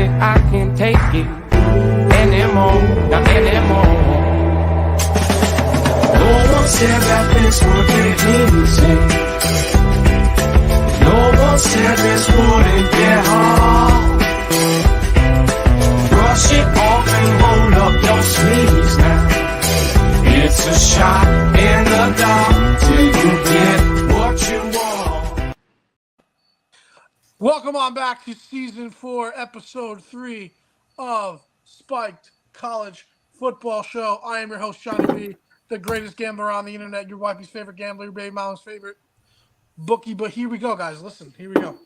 it, I can't take it anymore, not anymore. No one said that this would get easy. No one said this wouldn't get hard. Brush it off and roll up your sleeves now. It's a shot in the dark till you get what you want. Welcome on back to Season 4, Episode 3 of Spiked College Football Show. I am your host, Johnny B, the greatest gambler on the internet, your wifey's favorite gambler, your baby mama's favorite bookie. But here we go, guys. Listen, here we go.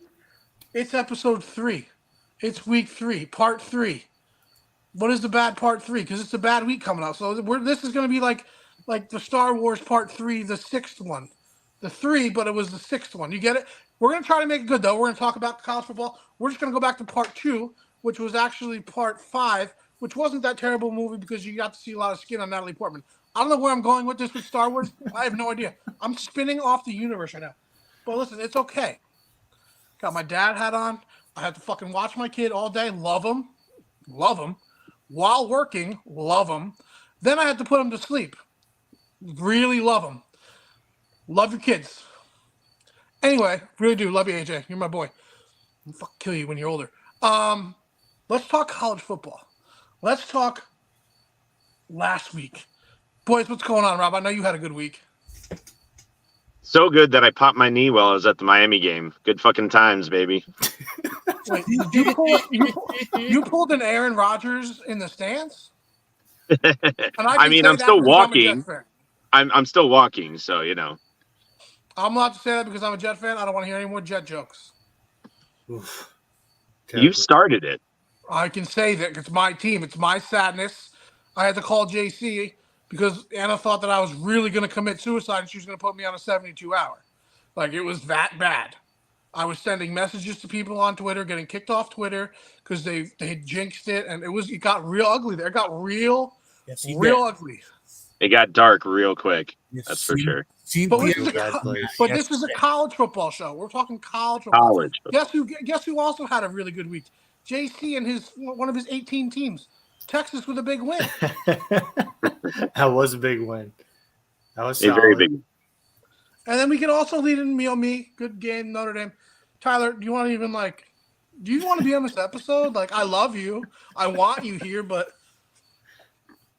It's Episode 3. It's Week 3, Part 3. What is the bad Part 3? Because it's a bad week coming up. So this is going to be like the Star Wars Part 3, the sixth one. The 3, but it was the sixth one. You get it? We're going to try to make it good, though. We're going to talk about college football. We're just going to go back to Part 2, which was actually Part 5, which wasn't that terrible movie because you got to see a lot of skin on Natalie Portman. I don't know where I'm going with this with Star Wars. I have no idea. I'm spinning off the universe right now. But listen, it's okay. Got my dad hat on. I have to fucking watch my kid all day. Love him. Love him. While working, love him. Then I had to put him to sleep. Really love him. Love your kids. Anyway, really do. Love you, AJ. You're my boy. I'll fucking kill you when you're older. Let's talk college football. Let's talk last week. Boys, what's going on, Rob? I know you had a good week. So good that I popped my knee while I was at the Miami game. Good fucking times, baby. Wait, you pulled an Aaron Rodgers in the stands? And I mean, I'm still walking. I'm still walking, so, you know. I'm allowed to say that because I'm a Jet fan. I don't want to hear any more Jet jokes. Oof. You started it. I can say that. It's my team. It's my sadness. I had to call JC because Anna thought that I was really going to commit suicide and she was going to put me on a 72-hour. Like, it was that bad. I was sending messages to people on Twitter, getting kicked off Twitter because they had jinxed it, and it got real ugly there. It got real ugly. It got dark real quick. That's for sure. But this is a college football show. We're talking college football. Guess who also had a really good week? JC and one of his 18 teams. Texas with a big win. That was a big win. That was a very big win. And then we can also lead in me. Good game, Notre Dame. Tyler, do you want to be on this episode? Like, I love you. I want you here, but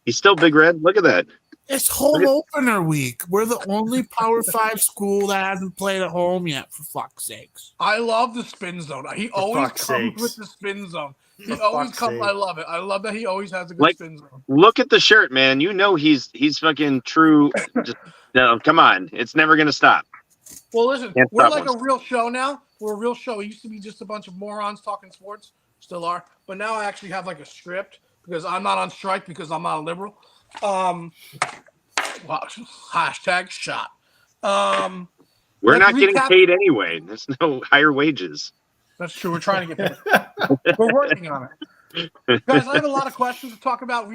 he's still Big Red. Look at that. It's home opener week. We're the only Power 5 school that hasn't played at home yet, for fuck's sakes. I love the spin zone. He always comes with the spin zone. He always comes. I love it. I love that he always has a good spin zone. Look at the shirt, man. You know he's fucking true. Just, come on. It's never going to stop. Well, listen, we're like a real show now. We're a real show. It used to be just a bunch of morons talking sports. Still are. But now I actually have like a script because I'm not on strike because I'm not a liberal. Hashtag shot. We're not getting paid anyway. There's no higher wages. That's true. We're trying to get paid. We're working on it. Guys, I have a lot of questions to talk about.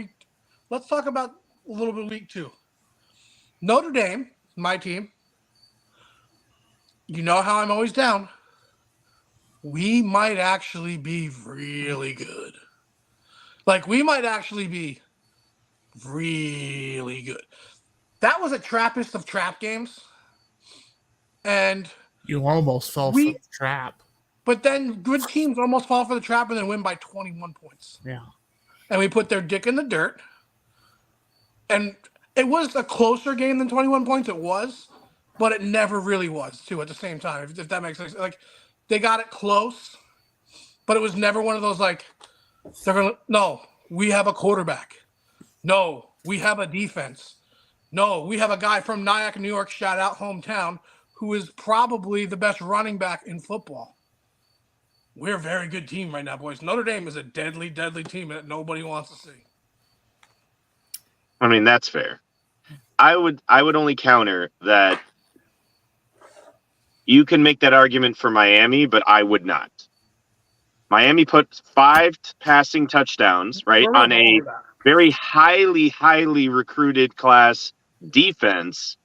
Let's talk about a little bit of week 2. Notre Dame, my team. You know how I'm always down. We might actually be really good. Like, we might actually be really good. That was a trappist of trap games. And you almost fell for the trap. But then good teams almost fall for the trap and then win by 21 points. Yeah. And we put their dick in the dirt. And it was a closer game than 21 points. It was. But it never really was, too, at the same time, if that makes sense. Like, they got it close. But it was never one of those, like, no, we have a quarterback. No, we have a defense. No, we have a guy from Nyack, New York, shout out, hometown, who is probably the best running back in football. We're a very good team right now, boys. Notre Dame is a deadly, deadly team that nobody wants to see. I mean, that's fair. I would only counter that you can make that argument for Miami, but I would not. Miami put 5 passing touchdowns, right, on a very highly, highly recruited class defense,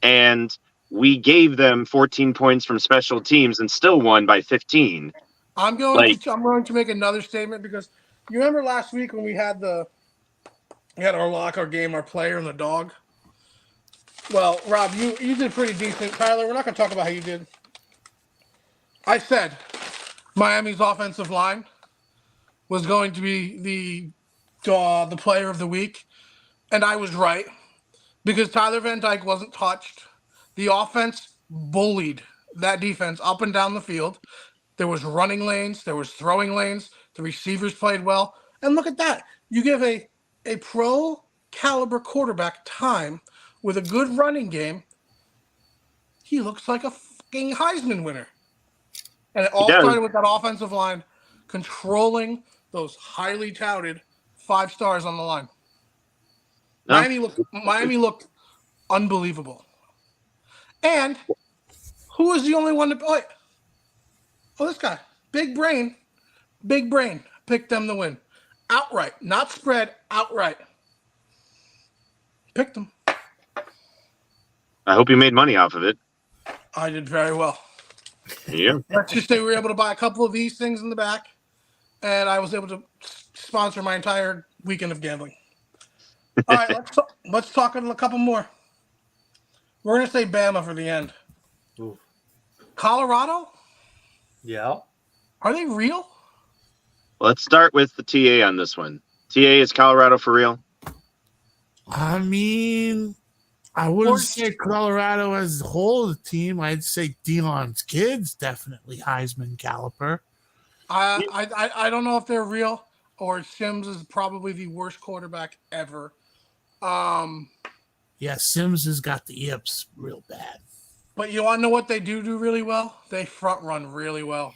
and we gave them 14 points from special teams and still won by 15. I'm going to make another statement because you remember last week when we had our game, our player, and the dog. Well, Rob, you did pretty decent. Tyler, we're not going to talk about how you did. I said Miami's offensive line was going to be the player of the week, and I was right because Tyler Van Dyke wasn't touched. The offense bullied that defense up and down the field. There was running lanes, there was throwing lanes. The receivers played well, and look at that. You give a pro caliber quarterback time with a good running game, he looks like a fucking Heisman winner. And it all started with that offensive line controlling those highly touted 5 stars on the line. No. Miami looked unbelievable. And who was the only one to play? Oh, this guy. Big brain, picked them to win. Outright. Not spread, outright. Picked them. I hope you made money off of it. I did very well. Yeah. Let's just say we were able to buy a couple of these things in the back, and I was able to sponsor my entire weekend of gambling. All right, let's talk a couple more. We're going to say Bama for the end. Ooh. Colorado? Yeah. Are they real? Let's start with the TA on this one. TA, is Colorado for real? I mean, I wouldn't say Colorado as a whole of the team. I'd say Deion's kids definitely Heisman caliber. I don't know if they're real or Sims is probably the worst quarterback ever. Yeah, Sims has got the yips real bad. But you want to know what they do really well? They front run really well.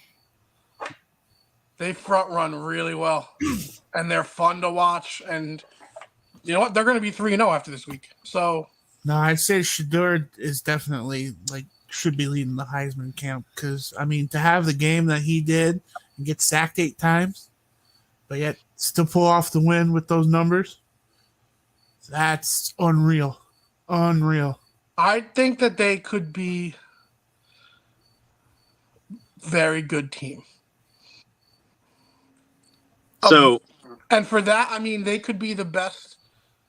And they're fun to watch. And you know what? They're going to be 3-0 after this week. So no, I'd say Shedeur is definitely should be leading the Heisman camp because I mean to have the game that he did and get sacked 8 times, but yet still pull off the win with those numbers. That's unreal. I think that they could be very good team. So, and for that, I mean, they could be the best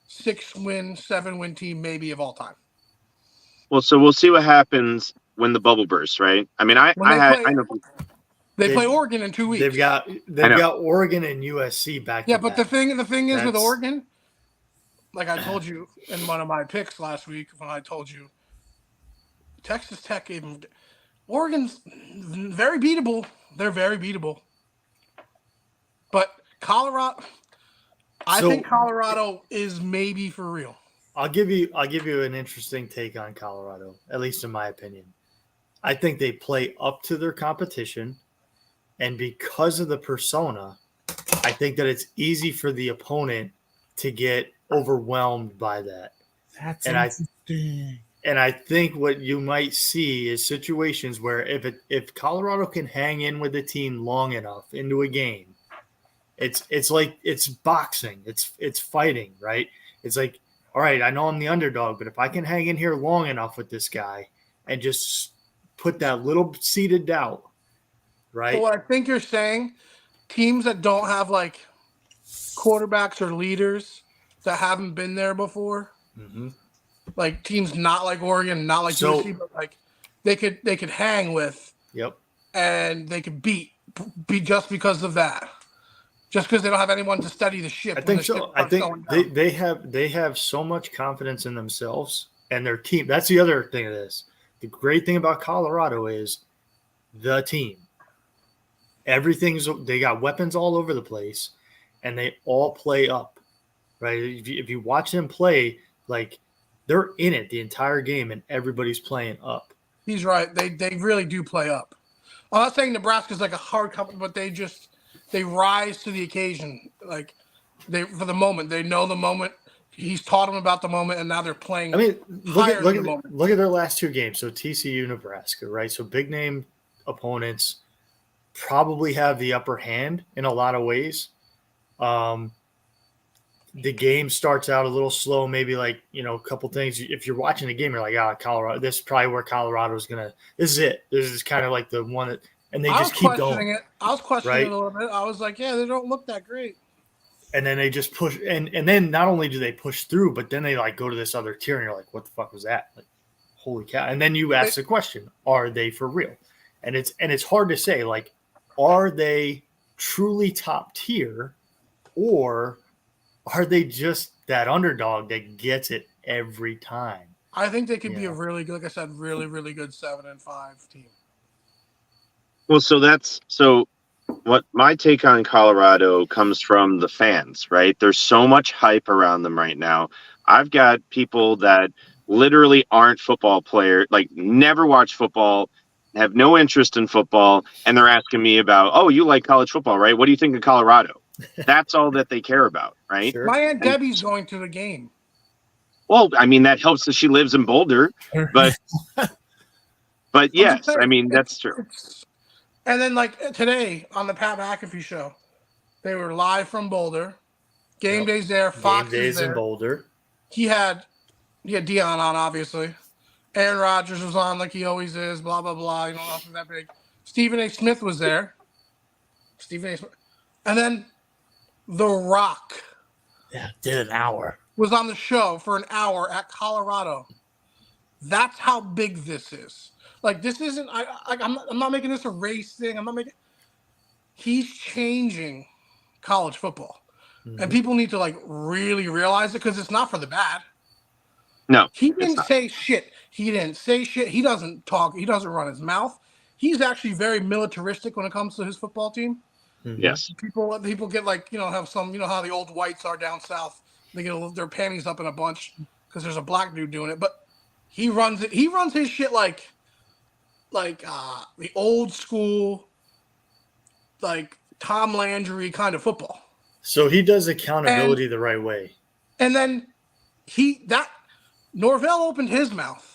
6-win, 7-win team maybe of all time. Well, so we'll see what happens when the bubble bursts, right? I mean, I know they play Oregon in 2 weeks. They've got Oregon and USC back. Yeah, but the thing is with Oregon, like I told you in one of my picks last week, when I told you Texas Tech even Oregon's very beatable. They're very beatable. But Colorado, I think Colorado is maybe for real. I'll give you an interesting take on Colorado, at least in my opinion. I think they play up to their competition, and because of the persona, I think that it's easy for the opponent to get overwhelmed by that. That's interesting. And I think what you might see is situations where if Colorado can hang in with a team long enough into a game, it's like it's boxing, it's fighting, right? It's like, all right, I know I'm the underdog, but if I can hang in here long enough with this guy and just put that little seed of doubt, right? So what I think you're saying, teams that don't have like quarterbacks or leaders that haven't been there before, like teams not like Oregon, not like USC, but like they could hang with, and they could beat just because of that. Just because they don't have anyone to steady the ship. I think so. I think they have so much confidence in themselves and their team. That's the other thing of this. The great thing about Colorado is the team. They got weapons all over the place, and they all play up, right? If you watch them play, like they're in it the entire game, and everybody's playing up. He's right. They really do play up. I'm not saying Nebraska's like a hard company, but they rise to the occasion. Like for the moment, they know the moment. He's taught them about the moment, and now they're playing. I mean, look at their last 2 games. So TCU, Nebraska, right? So big name opponents probably have the upper hand in a lot of ways. The game starts out a little slow, maybe like, a couple things. If you're watching the game, you're like, Colorado, this is probably where Colorado's going to – this is it. This is kind of like the one that and they I was just keep questioning going. it. I was questioning Right? it a little bit. I was like, yeah, they don't look that great. And then they just push, and then not only do they push through, but then they like go to this other tier, and you're like, what the fuck was that? Like, holy cow! And then you ask the question, are they for real? And it's hard to say, like, are they truly top tier, or are they just that underdog that gets it every time? I think they could be Yeah. a really good, like I said, really, really good 7-5 team. Well, so what my take on Colorado comes from the fans, right? There's so much hype around them right now. I've got people that literally aren't football players, like never watch football, have no interest in football, and they're asking me about, oh, you like college football, right? What do you think of Colorado? That's all that they care about, right? Sure. My Aunt Debbie's going to the game. Well, I mean, that helps that she lives in Boulder, but yes, I mean, that's true. And then, like today on the Pat McAfee show, they were live from Boulder. Game Yep. Day's there. Fox Game is days in there. Boulder. He had Dion on, obviously. Aaron Rodgers was on like he always is. Blah blah blah. You know, nothing that big. Stephen A. Smith was there. Stephen A. Smith, and then The Rock Yeah, did an hour. was on the show for an hour at Colorado. That's how big this is. Like this isn't. I'm not making this a race thing. I'm not making. He's changing college football, and people need to like really realize it because it's not for the bad. No, He it's didn't not. say shit. He didn't say shit. He doesn't talk. He doesn't run his mouth. He's actually very militaristic when it comes to his football team. Yes. People get like, have some, how the old whites are down south. They get their panties up in a bunch because there's a black dude doing it. But he runs it. He runs his shit like the old school, like Tom Landry kind of football. So he does accountability the right way. And then Norvell opened his mouth.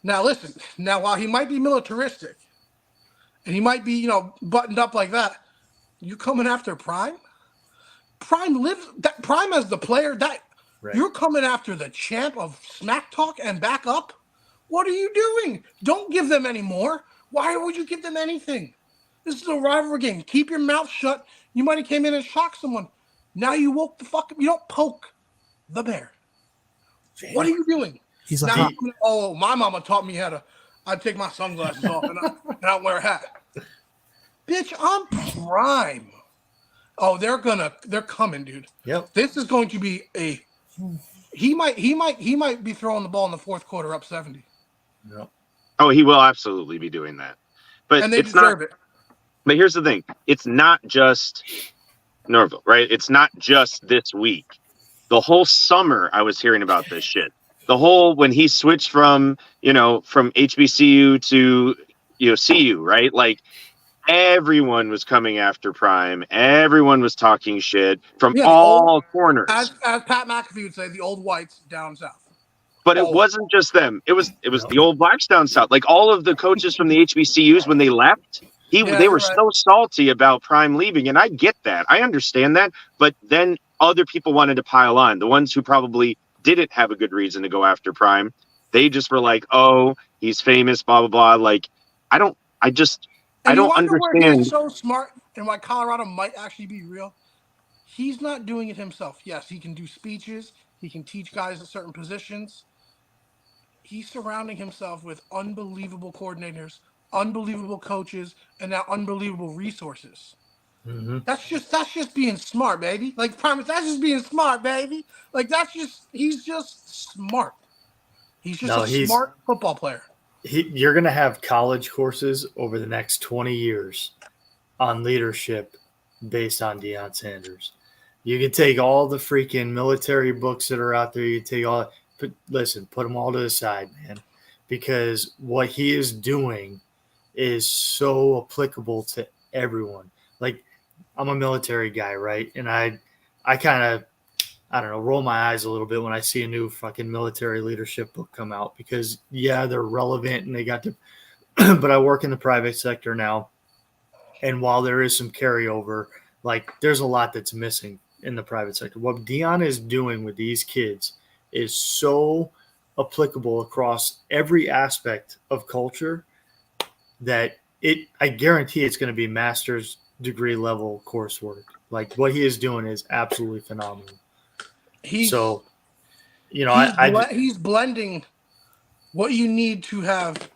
Now listen, while he might be militaristic and he might be, buttoned up like that, you coming after Prime? Prime as the player that Right. you're coming after the champ of smack talk and back up? What are you doing? Don't give them any more. Why would you give them anything? This is a rivalry game. Keep your mouth shut. You might have came in and shocked someone. Now you woke the fuck up. You don't poke the bear. What are you doing? He's a Now, hot. my mama taught me I'd take my sunglasses off and I'd wear a hat. Bitch, I'm Prime. Oh, they're coming, dude. Yep. This is going to be he might be throwing the ball in the fourth quarter up 70. Yep. Oh, he will absolutely be doing that. But And they it's not. deserve it. But here's the thing: it's not just Norville, right? It's not just this week. The whole summer, I was hearing about this shit. The whole when he switched from HBCU to CU, right? Like everyone was coming after Prime. Everyone was talking shit from Yeah, all corners. As Pat McAfee would say, the old whites down south. But it wasn't just them. It was No. the old blacks down south. Like all of the coaches from the HBCUs when they left, they were you're right. so salty about Prime leaving, and I get that. I understand that. But then other people wanted to pile on. The ones who probably didn't have a good reason to go after Prime, they just were like, "Oh, he's famous, blah blah blah." Like, I don't Where understand. he's so smart and why Colorado might actually be real. He's not doing it himself. Yes, he can do speeches. He can teach guys at certain positions. He's surrounding himself with unbelievable coordinators, unbelievable coaches, and now unbelievable resources. Mm-hmm. That's just being smart, baby. Like promise, that's just being smart, baby. Like he's just smart. He's just a smart football player. You're going to have college courses over the next 20 years on leadership based on Deion Sanders. You can take all the freaking military books that are out there. You take all, but listen, put them all to the side, man, because what he is doing is so applicable to everyone. Like, I'm a military guy, right? And I kind of, I don't know, roll my eyes a little bit when I see a new fucking military leadership book come out because, yeah, they're relevant and they got to, but I work in the private sector now. And while there is some carryover, like there's a lot that's missing in the private sector. What Deion is doing with these kids is so applicable across every aspect of culture that I guarantee it's going to be master's degree level coursework. Like what he is doing is absolutely phenomenal. He's he's blending what you need to have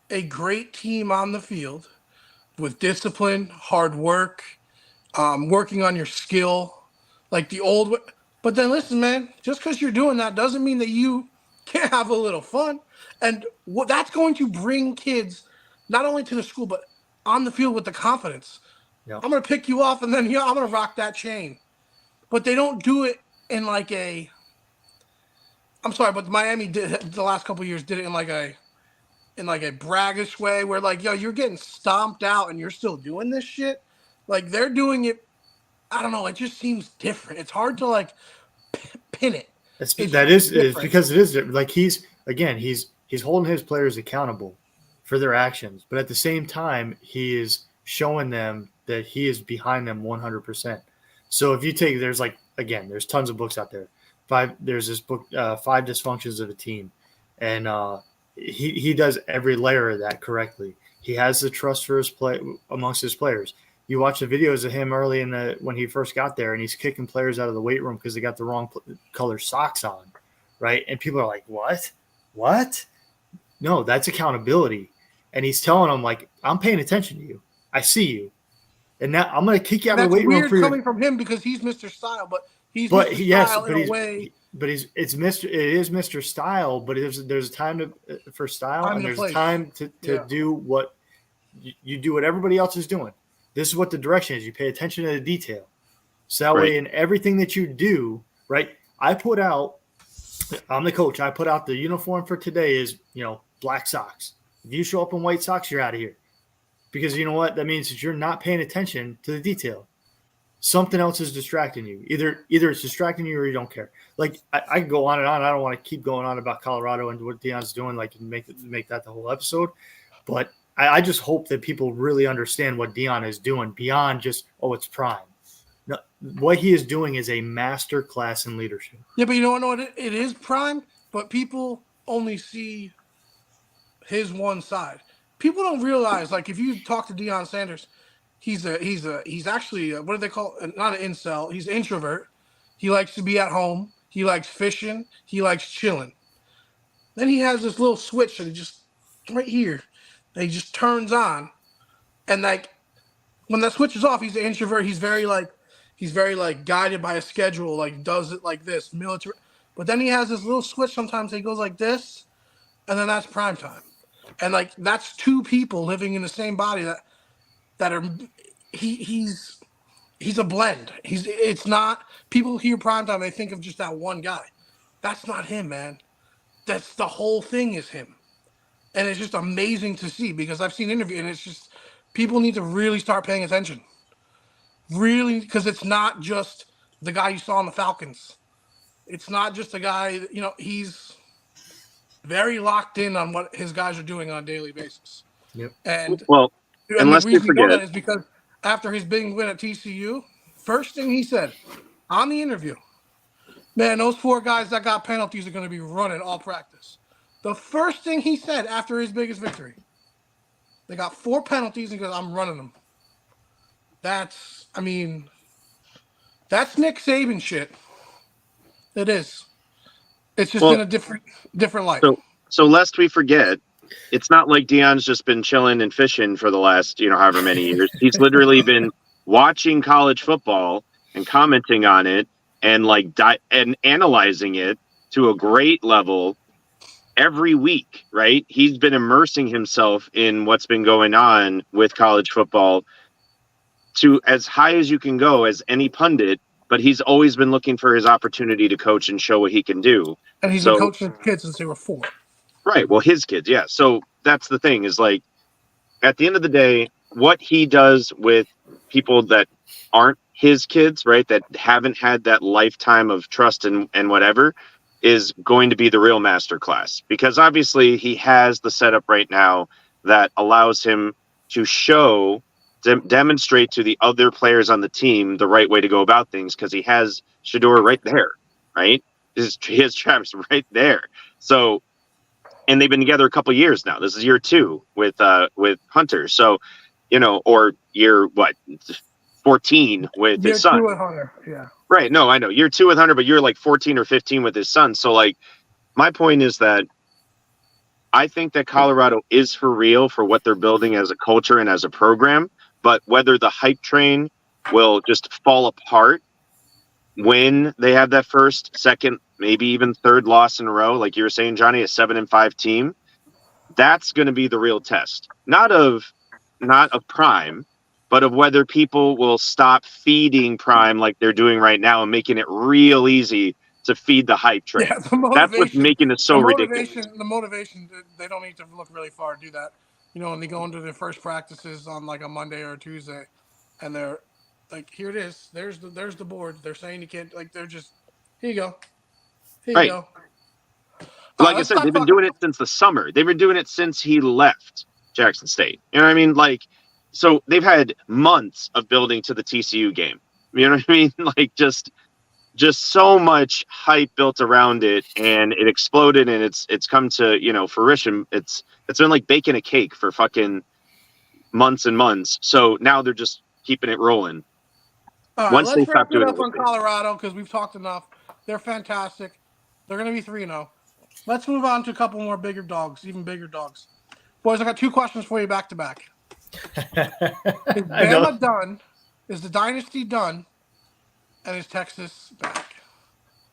a great team on the field with discipline, hard work, working on your skill, like the old. But then listen, man, just because you're doing that doesn't mean that you can't have a little fun. And what that's going to bring kids not only to the school, but on the field with the confidence. Yep. I'm going to pick you off, and then I'm going to rock that chain. But they don't do it in like a. I'm sorry, but Miami did the last couple of years did it in like a braggish way where like, yo, you're getting stomped out and you're still doing this shit. Like they're doing it. I don't know. It just seems different. It's hard to like pin it. It's because it is like he's holding his players accountable for their actions, but at the same time, he is showing them that he is behind them 100%. So if you take, there's tons of books out there. There's this book, 5 Dysfunctions of a Team. And he does every layer of that correctly. He has the trust for his play amongst his players. You watch the videos of him early when he first got there, and he's kicking players out of the weight room because they got the wrong color socks on, right? And people are like, what? No, that's accountability. And he's telling them, like, I'm paying attention to you. I see you. And now I'm going to kick you out of the weight room. That's weird coming from him because he's Mr. Style, but he's Mr. Style in a way. But it is Mr. Style, but there's a time for style, and there's a time to do what you do what everybody else is doing. This is what the direction is. You pay attention to the detail. So that way in everything that you do, right? I'm the coach. I put out the uniform for today is, black socks. If you show up in white socks, you're out of here. Because you know what? That means that you're not paying attention to the detail. Something else is distracting you. Either it's distracting you or you don't care. Like I can go on and on. I don't want to keep going on about Colorado and what Deion's doing, like and make that the whole episode. But I just hope that people really understand what Deion is doing beyond just, it's prime. No, what he is doing is a master class in leadership. Yeah, but you know what? It is prime, but people only see his one side. People don't realize, like, if you talk to Deion Sanders, he's actually what do they call it? Not an incel. He's an introvert. He likes to be at home. He likes fishing. He likes chilling. Then he has this little switch that he just right here. That he just turns on, and like when that switch is off, he's an introvert. He's very guided by a schedule. Like does it like this military. But then he has this little switch. Sometimes he goes like this, and then that's prime time. And like that's two people living in the same body that are he's a blend. It's not people hear primetime, they think of just that one guy. That's not him, man. That's the whole thing is him. And it's just amazing to see because I've seen interviews and it's just people need to really start paying attention. Really, because it's not just the guy you saw on the Falcons. It's not just a guy, he's very locked in on what his guys are doing on a daily basis. Yep. And unless the reason we know that is because after his big win at TCU, first thing he said on the interview, man, those 4 guys that got penalties are going to be running all practice. The first thing he said after his biggest victory, they got 4 penalties and he goes, I'm running them. That's Nick Saban shit. It is. It's just in a different light. So lest we forget, it's not like Deion's just been chilling and fishing for the last, however many years. He's literally been watching college football and commenting on it and and analyzing it to a great level every week, right? He's been immersing himself in what's been going on with college football to as high as you can go as any pundit, but he's always been looking for his opportunity to coach and show what he can do. And he's been coaching kids since they were 4. Right. Well, his kids, yeah. So that's the thing is like, at the end of the day, what he does with people that aren't his kids, right, that haven't had that lifetime of trust and whatever, is going to be the real masterclass. Because obviously he has the setup right now that allows him to demonstrate to the other players on the team the right way to go about things because he has Shedeur right there, right? He has Travis right there. So and they've been together a couple years now. This is year 2 with Hunter. So, or year 14 with Year his son. 2 with Hunter. Yeah. Right. No, I know. Year 2 with Hunter, but you're like 14 or 15 with his son. So, like, my point is that I think that Colorado is for real for what they're building as a culture and as a program. But whether the hype train will just fall apart when they have that first, second, maybe even third loss in a row, like you were saying, Johnny, a 7-5 team, that's going to be the real test. Not of Prime, but of whether people will stop feeding Prime like they're doing right now and making it real easy to feed the hype train. Yeah, the That's what's making it so ridiculous. The motivation, they don't need to look really far to do that. When they go into their first practices on like a Monday or a Tuesday, and they're like, here it is. There's the board. They're saying you can't, like, they're just, here you go. Here you go. Like I said, they've been doing it since the summer. They've been doing it since he left Jackson State. You know what I mean? Like, so they've had months of building to the TCU game. You know what I mean? Like, just so much hype built around it, and it exploded, and it's come to, fruition. It's been like baking a cake for fucking months and months. So now they're just keeping it rolling. All right, let's wrap it up on Colorado because we've talked enough. They're fantastic. They're going to be 3-0. Let's move on to a couple more bigger dogs, even bigger dogs. Boys, I got 2 questions for you back to back. Is Bama done? Is the dynasty done? And is Texas back?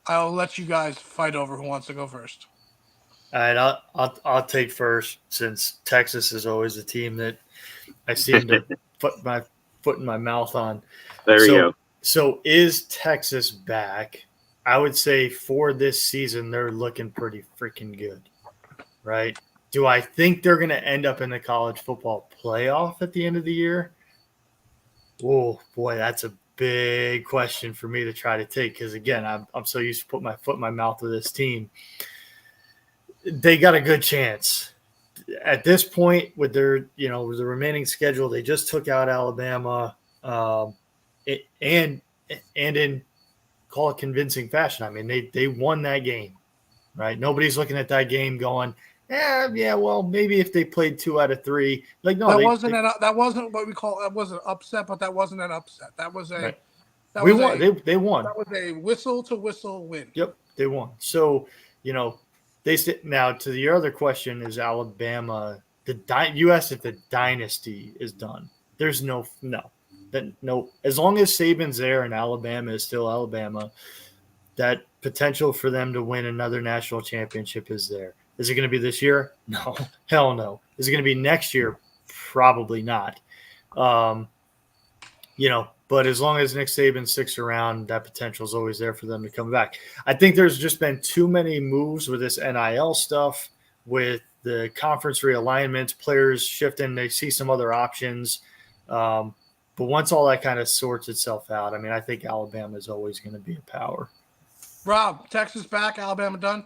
I'll let you guys fight over who wants to go first. All right, I'll take first since Texas is always a team that I seem to put my foot in my mouth on. There you go. So is Texas back? I would say for this season, they're looking pretty freaking good, right? Do I think they're going to end up in the college football playoff at the end of the year? Oh, boy, that's a big question for me to try to take because, again, I'm so used to put my foot in my mouth with this team. They got a good chance. At this point, with their, with the remaining schedule, they just took out Alabama and in call it convincing fashion. I mean, they won that game, right? Nobody's looking at that game going, well, maybe if they played 2 out of 3, like no, that wasn't what we call that was an upset, but that wasn't an upset. That was a right. They won. That was a whistle to whistle win. Yep, they won. So they now to your other question is Alabama. You asked if the dynasty is done. There's no. As long as Saban's there and Alabama is still Alabama, that potential for them to win another national championship is there. Is it going to be this year? No. Hell no. Is it going to be next year? Probably not. But as long as Nick Saban sticks around, that potential is always there for them to come back. I think there's just been too many moves with this NIL stuff, with the conference realignments, players shifting. They see some other options. But once all that kind of sorts itself out, I mean, I think Alabama is always going to be a power. Rob, Texas back, Alabama done?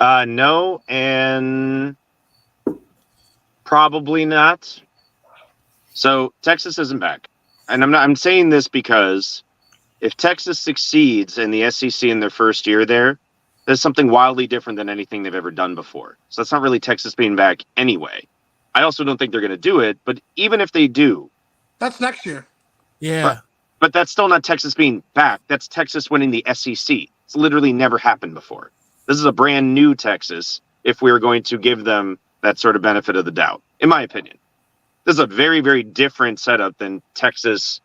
No, and probably not. So Texas isn't back. And I'm saying this because if Texas succeeds in the SEC in their first year there, there's something wildly different than anything they've ever done before. So that's not really Texas being back anyway. I also don't think they're going to do it, but even if they do, that's next year. Yeah. But that's still not Texas being back. That's Texas winning the SEC. It's literally never happened before. This is a brand new Texas if we were going to give them that sort of benefit of the doubt, in my opinion. This is a very, very different setup than Texas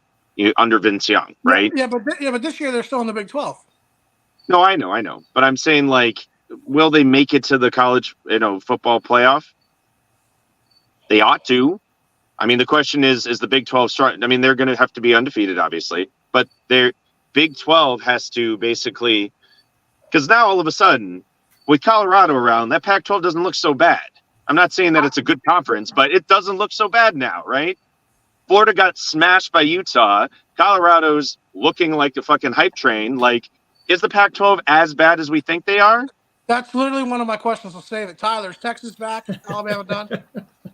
under Vince Young, right? Yeah, but this year they're still in the Big 12. No, I know. But I'm saying, like, will they make it to the college, football playoff? They ought to. I mean, the question is the Big 12 strong? I mean, they're going to have to be undefeated, obviously. But their Big 12 has to basically – because now all of a sudden, with Colorado around, that Pac-12 doesn't look so bad. I'm not saying that it's a good conference, but it doesn't look so bad now, right? Florida got smashed by Utah. Colorado's looking like the fucking hype train. Like, is the Pac-12 as bad as we think they are? That's literally one of my questions. I'll save it. Tyler, is Texas back? Alabama done?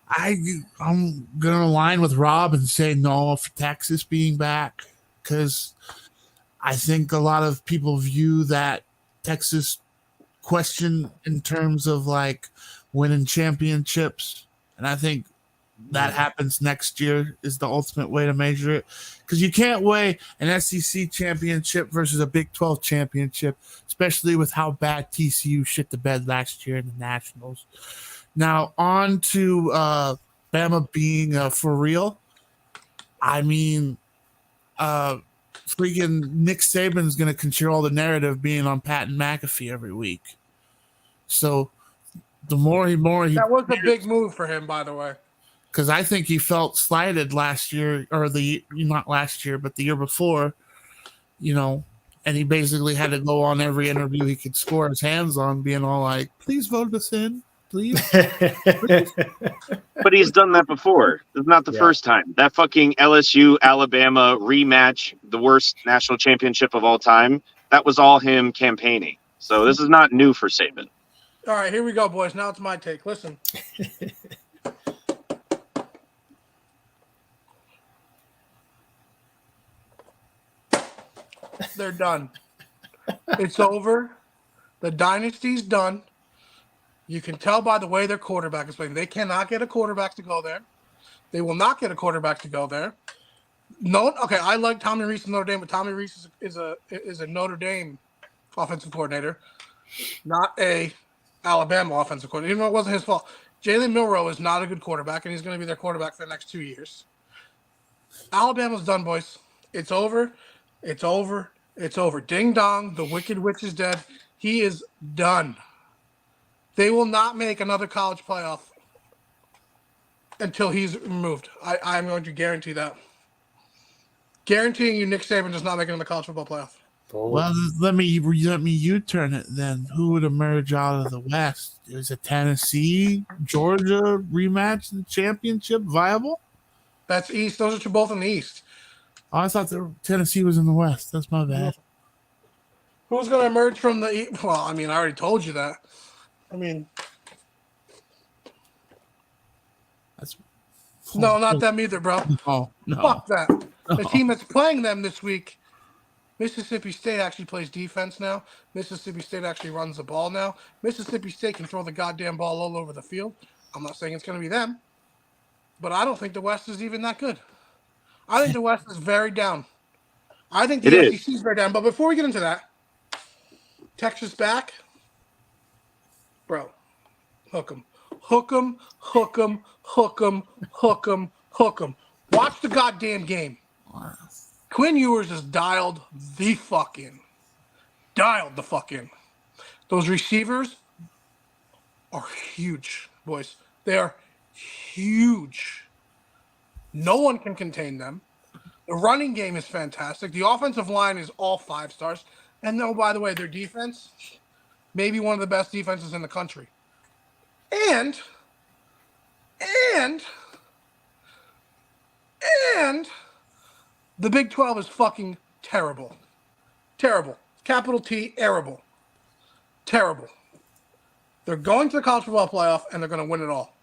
I'm going to align with Rob and say no for Texas being back because I think a lot of people view that Texas question in terms of like winning championships, and I think that happens next year is the ultimate way to measure it, because you can't weigh an SEC championship versus a Big 12 championship, especially with how bad TCU shit the bed last year in the Nationals. Now on to Bama being for real. I mean, freaking Nick Saban's going to control the narrative being on Pat and McAfee every week. So the more he That was a big move for him, by the way. because I think he felt slighted last year, or not last year, but the year before, and he basically had to go on every interview he could score his hands on, being all like, "Please vote us in, please." But he's done that before. It's not the first time. That fucking LSU Alabama rematch, the worst national championship of all time, that was all him campaigning. So this is not new for Saban. All right, here we go, boys. Now it's my take. Listen. They're done. It's over. The dynasty's done. You can tell by the way their quarterback is playing. They cannot get a quarterback to go there. They will not get a quarterback to go there. No, okay. I like Tommy Rees in Notre Dame, but Tommy Rees is a Notre Dame offensive coordinator, not a Alabama offensive coordinator. Even though it wasn't his fault. Jalen Milroe is not a good quarterback, and he's going to be their quarterback for the next 2 years. Alabama's done, boys. It's over. It's over. It's over. Ding dong. The Wicked Witch is dead. He is done. They will not make another college playoff until he's removed. I'm going to guarantee that. Guaranteeing you Nick Saban does not make another college football playoff. Well, let me U-turn it then. Who would emerge out of the West? Is it Tennessee, Georgia rematch the championship viable? That's East. Those are two both in the East. Oh, I thought Tennessee was in the West. That's my bad. Who's going to emerge from the East? Well, I mean, I already told you that. I mean, no, not them either, bro. No. Fuck that. The team that's playing them this week, Mississippi State actually plays defense now. Mississippi State actually runs the ball now. Mississippi State can throw the goddamn ball all over the field. I'm not saying it's going to be them, but I don't think the West is even that good. I think the West is very down. I think the SEC is very down. But before we get into that, Texas back. Bro, hook 'em. Hook 'em, hook 'em, hook 'em, hook 'em, hook 'em. Watch the goddamn game. Quinn Ewers is dialed the fuck in. Dialed the fuck in. Those receivers are huge, boys. They are huge. No one can contain them. The running game is fantastic. The offensive line is all 5 stars. And no, by the way, their defense, maybe one of the best defenses in the country. And the Big 12 is fucking terrible. Terrible. Capital T, terrible. Terrible. They're going to the college football playoff, and they're going to win it all.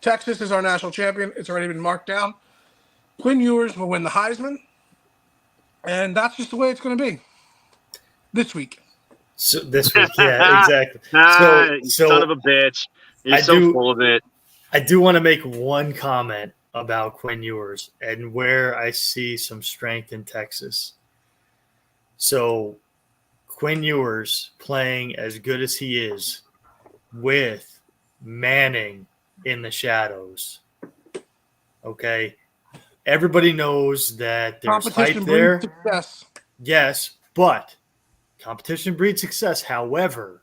Texas is our national champion. It's already been marked down. Quinn Ewers will win the Heisman, and that's just the way it's going to be this week. So this week, yeah, exactly. So son of a bitch. You're full of it. I do want to make one comment about Quinn Ewers and where I see some strength in Texas. So Quinn Ewers playing as good as he is with Manning in the shadows. Okay. Everybody knows that there's hype there. Success. Yes, but competition breeds success. However,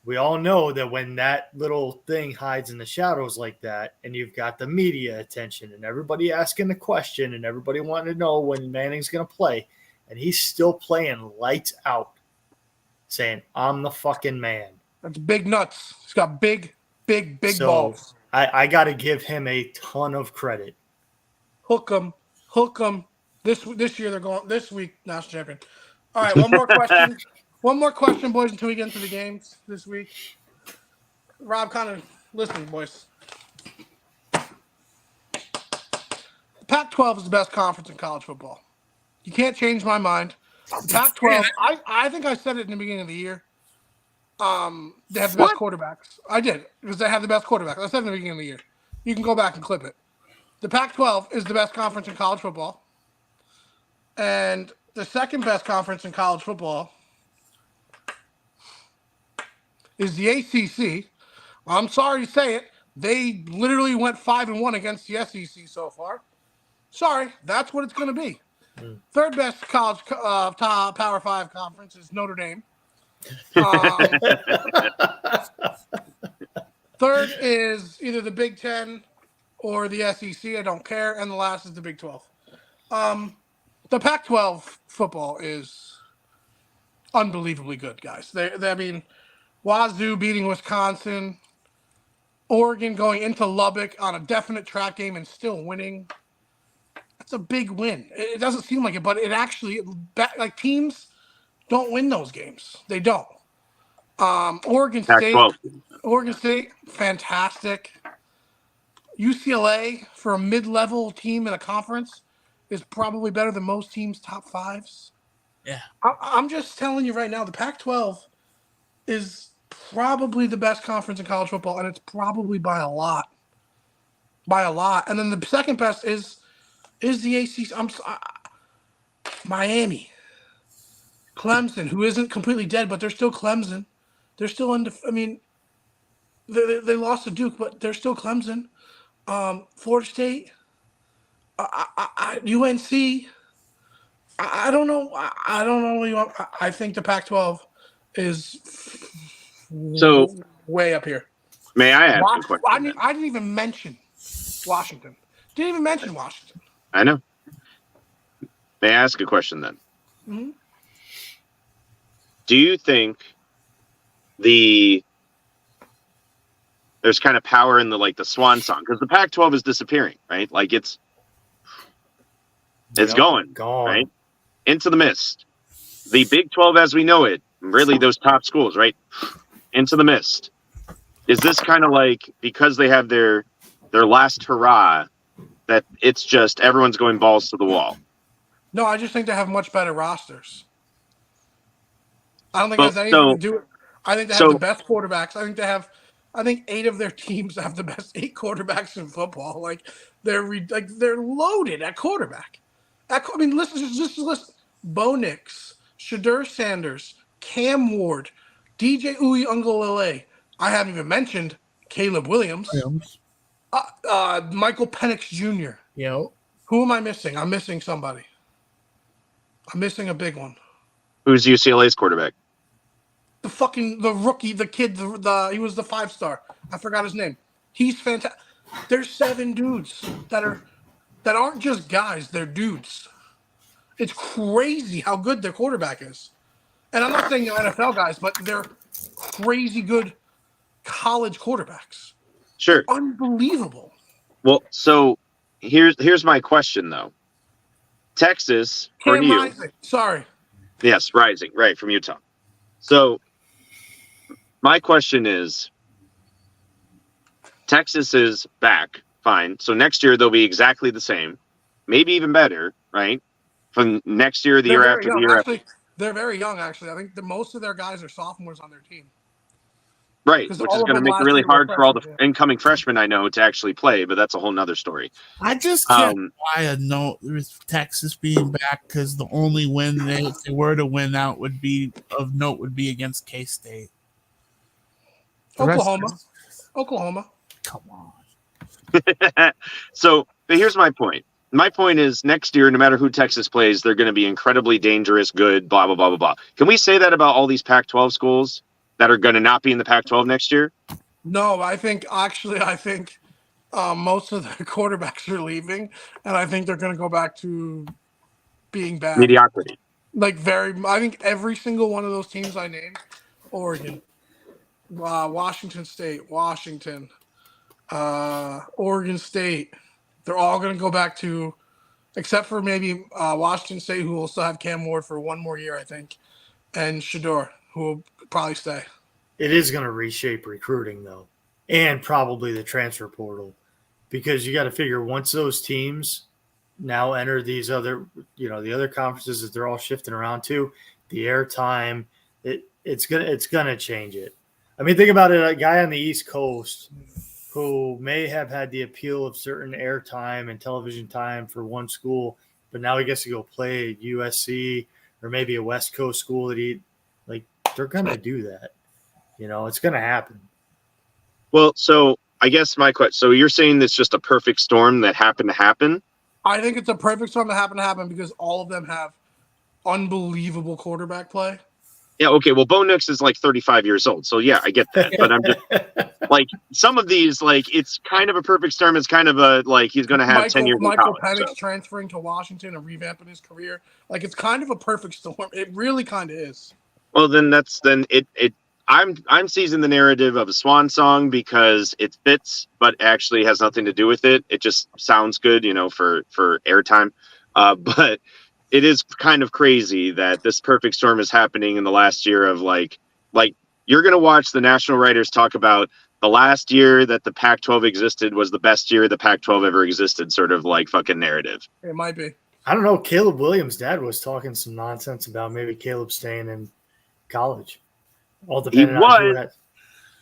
we all know that when that little thing hides in the shadows like that, and you've got the media attention and everybody asking the question and everybody wanting to know when Manning's going to play, and he's still playing lights out, saying, "I'm the fucking man." That's big nuts. He's got big balls. I got to give him a ton of credit. Hook 'em. This year they're going. This week, national champion. All right, one more question. One more question, boys, until we get into the games this week. Rob, kind of listen, boys. The Pac-12 is the best conference in college football. You can't change my mind. The Pac-12, I think I said it in the beginning of the year. They have the best quarterbacks. I did, because they have the best quarterbacks. I said in the beginning of the year. You can go back and clip it. The Pac-12 is the best conference in college football. And the second best conference in college football is the ACC. I'm sorry to say it. They literally went 5-1 against the SEC so far. Sorry, that's what it's going to be. Third best college top Power 5 conference is Notre Dame. Third is either the Big Ten or the SEC. I don't care. And the last is the Big 12. The Pac-12 football is unbelievably good, guys. I mean, Wazoo beating Wisconsin, Oregon going into Lubbock on a definite track game and still winning. That's a big win. It doesn't seem like it, but it actually, like, teams don't win those games. They don't. Oregon State, fantastic. UCLA, for a mid-level team in a conference, is probably better than most teams' top fives. Yeah. I'm just telling you right now, the Pac-12 is probably the best conference in college football, and it's probably by a lot. And then the second best is the ACC. Miami. Clemson, who isn't completely dead, but they're still Clemson. They're still they lost to Duke, but they're still Clemson. Florida State, UNC. I don't know. I don't know. I think the Pac-12 is So way up here. may I ask a question? I didn't even mention Washington. I know. May I ask a question then? Mm-hmm. Do you think there's kind of power in the swan song? Because the Pac-12 is disappearing, right? Like it's gone, right? Into the mist. The Big 12 as we know it, really those top schools, right? Into the mist. Is this kind of like, because they have their last hurrah, that it's just everyone's going balls to the wall? No, I just think they have much better rosters. I don't think it has anything to do with. I think they have the best quarterbacks. I think 8 of their teams have the best 8 quarterbacks in football. Like they're loaded at quarterback. Listen. Bo Nix, Shadur Sanders, Cam Ward, DJ Uiagalelei. I haven't even mentioned Caleb Williams. Michael Penix Jr. Yo. Who am I missing? I'm missing somebody. I'm missing a big one. Who's UCLA's quarterback? The rookie, the kid, he was the 5-star. I forgot his name. He's fantastic. There's 7 dudes that aren't just guys, they're dudes. It's crazy how good their quarterback is. And I'm not saying they're NFL guys, but they're crazy good college quarterbacks. Sure. Unbelievable. Well, so here's my question though. Texas for you. Rising. Sorry. Yes, Rising, right, from Utah. So my question is, Texas is back, fine. So next year they'll be exactly the same, maybe even better, right? From next year, the year after, the year after. They're very young, actually. I think most of their guys are sophomores on their team. Right, which is going to make it really hard for all the incoming freshmen I know to actually play, but that's a whole nother story. I just can't buy a note with Texas being back, because the only win if they were to win out would be against K-State. Oklahoma. Come on. So, but here's my point. My point is, next year, no matter who Texas plays, they're going to be incredibly dangerous, good, blah, blah, blah, blah, blah. Can we say that about all these Pac-12 schools that are going to not be in the Pac-12 next year? No, I think most of the quarterbacks are leaving, and I think they're going to go back to being bad. Mediocrity. I think every single one of those teams I named, Oregon, Washington State, Oregon State, they're all going to go back to, except for maybe Washington State, who will still have Cam Ward for one more year, I think, and Shador, who will probably stay. It is going to reshape recruiting, though, and probably the transfer portal, because you got to figure once those teams now enter these other, the other conferences that they're all shifting around to, the airtime, it's gonna change it. I mean, think about it. A guy on the East Coast who may have had the appeal of certain airtime and television time for one school, but now he gets to go play at USC or maybe a West Coast school that they're gonna do that. It's gonna happen. Well, so I guess my question. So you're saying it's just a perfect storm that happened to happen? I think it's a perfect storm that happened to happen because all of them have unbelievable quarterback play. Yeah. Okay. Well, Bo Nix is like 35 years old, so yeah, I get that. But I'm just like some of these, like it's kind of a perfect storm. It's kind of a like he's going to have 10 years. Michael in college, Penix transferring to Washington and revamping his career. Like it's kind of a perfect storm. It really kind of is. Well, then I'm seizing the narrative of a swan song because it fits, but actually has nothing to do with it. It just sounds good, for airtime. But it is kind of crazy that this perfect storm is happening in the last year of like you're going to watch the national writers talk about the last year that the Pac-12 existed was the best year the Pac-12 ever existed, sort of like fucking narrative. It might be. I don't know. Caleb Williams' dad was talking some nonsense about maybe Caleb staying in college. All depending on who that.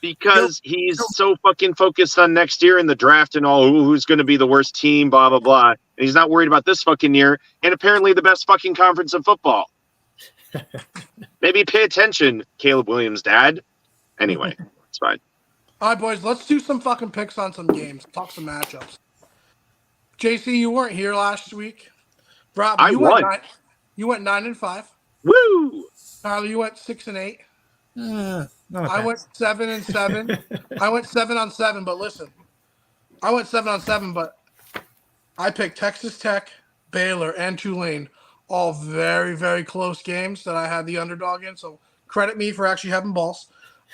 Because he's so fucking focused on next year in the draft and all, who's going to be the worst team, blah, blah, blah. And he's not worried about this fucking year and apparently the best fucking conference in football. Maybe pay attention, Caleb Williams' dad. Anyway, it's fine. All right, boys, let's do some fucking picks on some games. Talk some matchups. JC, you weren't here last week. Rob, you won. You went 9-5. Woo! Tyler, you went 6-8. I went 7-7. I went 7-7, but listen. I went 7-7, but I picked Texas Tech, Baylor, and Tulane. All very, very close games that I had the underdog in. So credit me for actually having balls.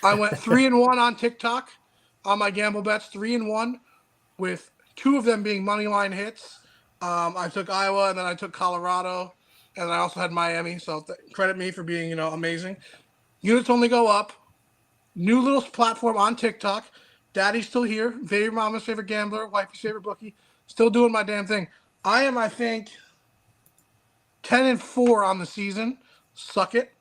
I went 3-1 on TikTok on my gamble bets, 3-1, with 2 of them being money line hits. I took Iowa and then I took Colorado, and I also had Miami. So credit me for being, amazing. Units only go up. New little platform on TikTok. Daddy's still here. Baby mama's favorite gambler. Wifey's favorite bookie. Still doing my damn thing. I am, I think, 10-4 on the season. Suck it.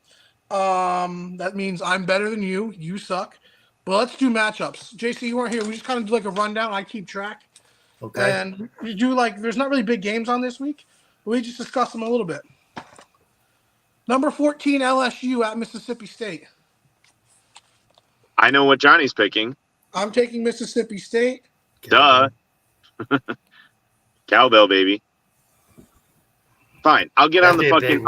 That means I'm better than you. You suck. But let's do matchups. JC, you weren't here. We just kind of do like a rundown. I keep track. Okay. And we do there's not really big games on this week. But we just discuss them a little bit. Number 14, LSU at Mississippi State. I know what Johnny's picking. I'm taking Mississippi State. Duh. Cowbell, baby. Fine. I'll get on the fucking.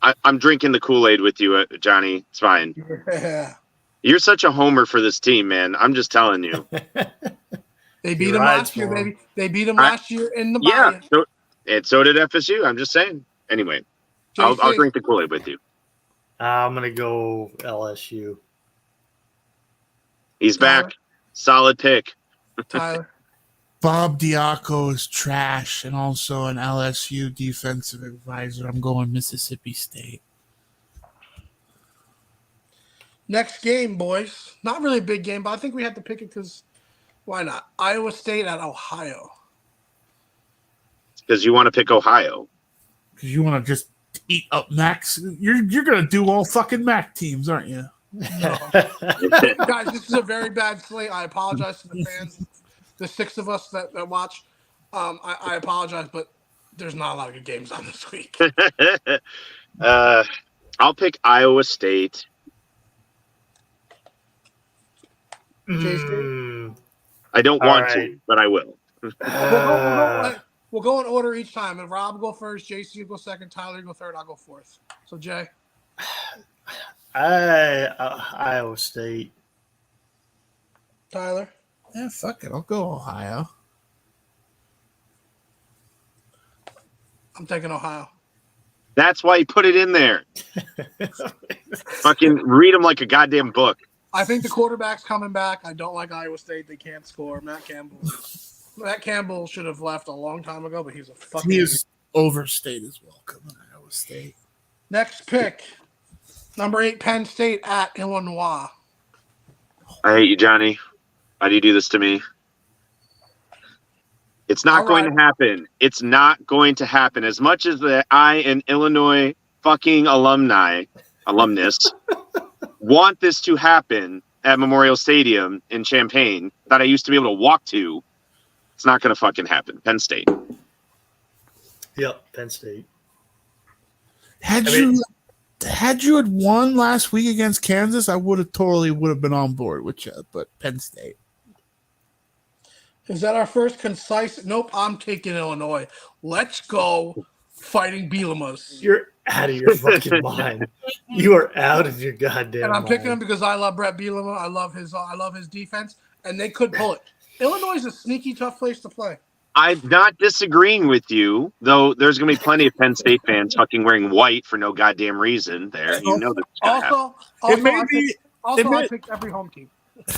I'm drinking the Kool-Aid with you, Johnny. It's fine. Yeah. You're such a homer for this team, man. I'm just telling you. They beat them last year, baby. They beat them last year in the Bayou. Yeah. So did FSU. I'm just saying. Anyway, I'll drink the Kool-Aid with you. I'm going to go LSU. He's back. Solid pick. Tyler. Bob Diaco is trash and also an LSU defensive advisor. I'm going Mississippi State. Next game, boys. Not really a big game, but I think we have to pick it because why not? Iowa State at Ohio. Because you want to pick Ohio. Because you want to just eat up Max. You're going to do all fucking MAC teams, aren't you? No. Guys, this is a very bad slate. I apologize to the fans. The 6 of us that watch, I apologize, but there's not a lot of good games on this week. I'll pick Iowa State. I don't want to, but I will. We'll go in order each time. And Rob will go first, JC will go second, Tyler will go third, I'll go fourth. So, Jay. Iowa State. Tyler. Yeah, fuck it. I'll go Ohio. I'm taking Ohio. That's why he put it in there. Fucking read them like a goddamn book. I think the quarterback's coming back. I don't like Iowa State. They can't score. Matt Campbell should have left a long time ago, but he's a fucking He is overstayed his welcome in Iowa State. Next pick. Number 8, Penn State at Illinois. I hate you, Johnny. Why do you do this to me? It's not going to happen. It's not going to happen. As much as I, an Illinois fucking alumnus, want this to happen at Memorial Stadium in Champaign that I used to be able to walk to. It's not going to fucking happen. Penn State. Yep, Penn State. Had you had won last week against Kansas, I would have been on board with you. But Penn State. Is that our first concise? Nope, I'm taking Illinois. Let's go, Fighting Bielema's. You're out of your fucking mind. You are out of your goddamn And I'm mind. picking him because I love Brett Bielema. I love his defense, and they could pull it. Illinois is a sneaky tough place to play. I'm not disagreeing with you, though. There's going to be plenty of Penn State fans fucking wearing white for no goddamn reason. There, you know that's going to happen. I picked every home team.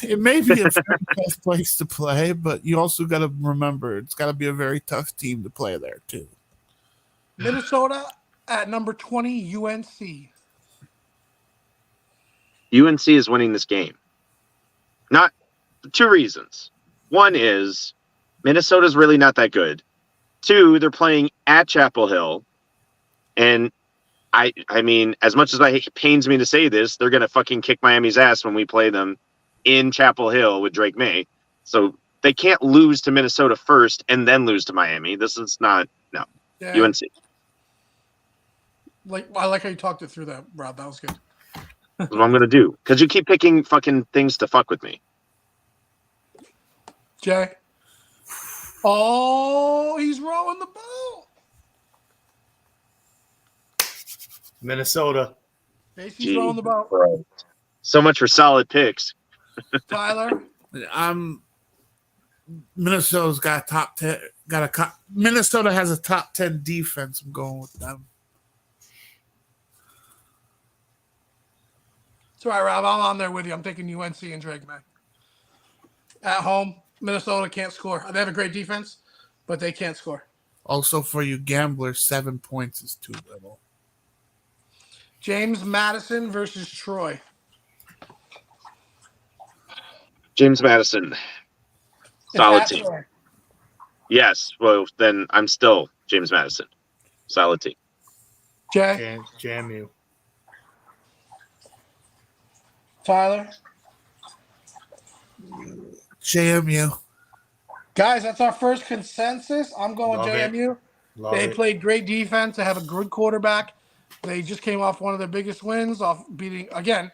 It may be a very tough place to play, but you also got to remember it's got to be a very tough team to play there too. Minnesota at number 20, UNC. UNC is winning this game. Not two reasons. One is Minnesota's really not that good. Two, they're playing at Chapel Hill. And I mean, as much as it pains me to say this, they're going to fucking kick Miami's ass when we play them in Chapel Hill with Drake May. So they can't lose to Minnesota first and then lose to Miami. This is not, no. Yeah. UNC. I like how you talked it through that, Rob. That was good. That's what I'm going to do. Because you keep picking fucking things to fuck with me. Jay. Oh, he's rowing the boat. Minnesota. Casey's rowing the boat. Bro. So much for solid picks. Tyler. Minnesota's got top 10. Minnesota has a top 10 defense. I'm going with them. It's all right, Rob. I'm on there with you. I'm taking UNC and Drake May. At home, Minnesota can't score. They have a great defense, but they can't score. Also, for you gamblers, 7 points is too little. James Madison versus Troy. James Madison. Solid team. Troy. Yes. Well, then I'm still James Madison. Solid team. Jay. Jam you. Tyler. JMU. Guys, that's our first consensus. I'm going Love JMU. They played great defense. They have a good quarterback. They just came off one of their biggest wins, off beating, again,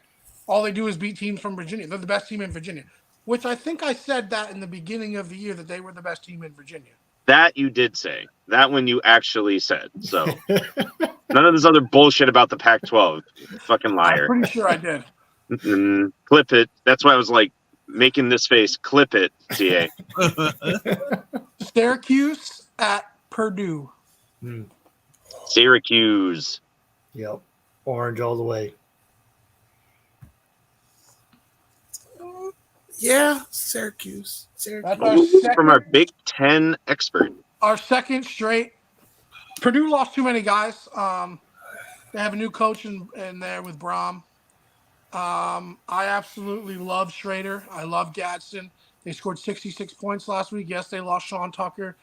all they do is beat teams from Virginia. They're the best team in Virginia, which I think I said that in the beginning of the year that they were the best team in Virginia. That you did say. That one you actually said. So none of this other bullshit about the Pac-12. Fucking liar. I'm pretty sure I did. Clip it. That's why I was like making this face. Clip it, TA. Syracuse at Purdue. Syracuse. Yep. Orange all the way. Yeah, Syracuse. That's our Ooh, second, from our Big Ten expert. our second straight. Purdue lost too many guys. They have a new coach in there with Brom. I absolutely love Schrader. I love Gadsden. They scored 66 points last week. Yes, they lost Sean Tucker,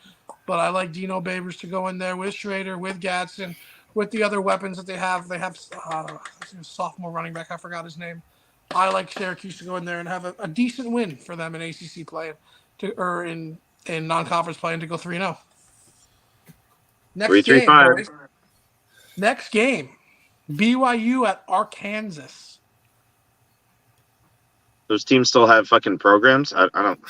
but I like Dino Babers to go in there with Schrader, with Gadsden, with the other weapons that they have. They have a sophomore running back. I forgot his name. I like Syracuse to go in there and have a decent win for them in ACC play, or in non-conference play, and to go 3-0. Next 3-3-5. game, boys. Next game, BYU at Arkansas. Those teams still have fucking programs. I don't.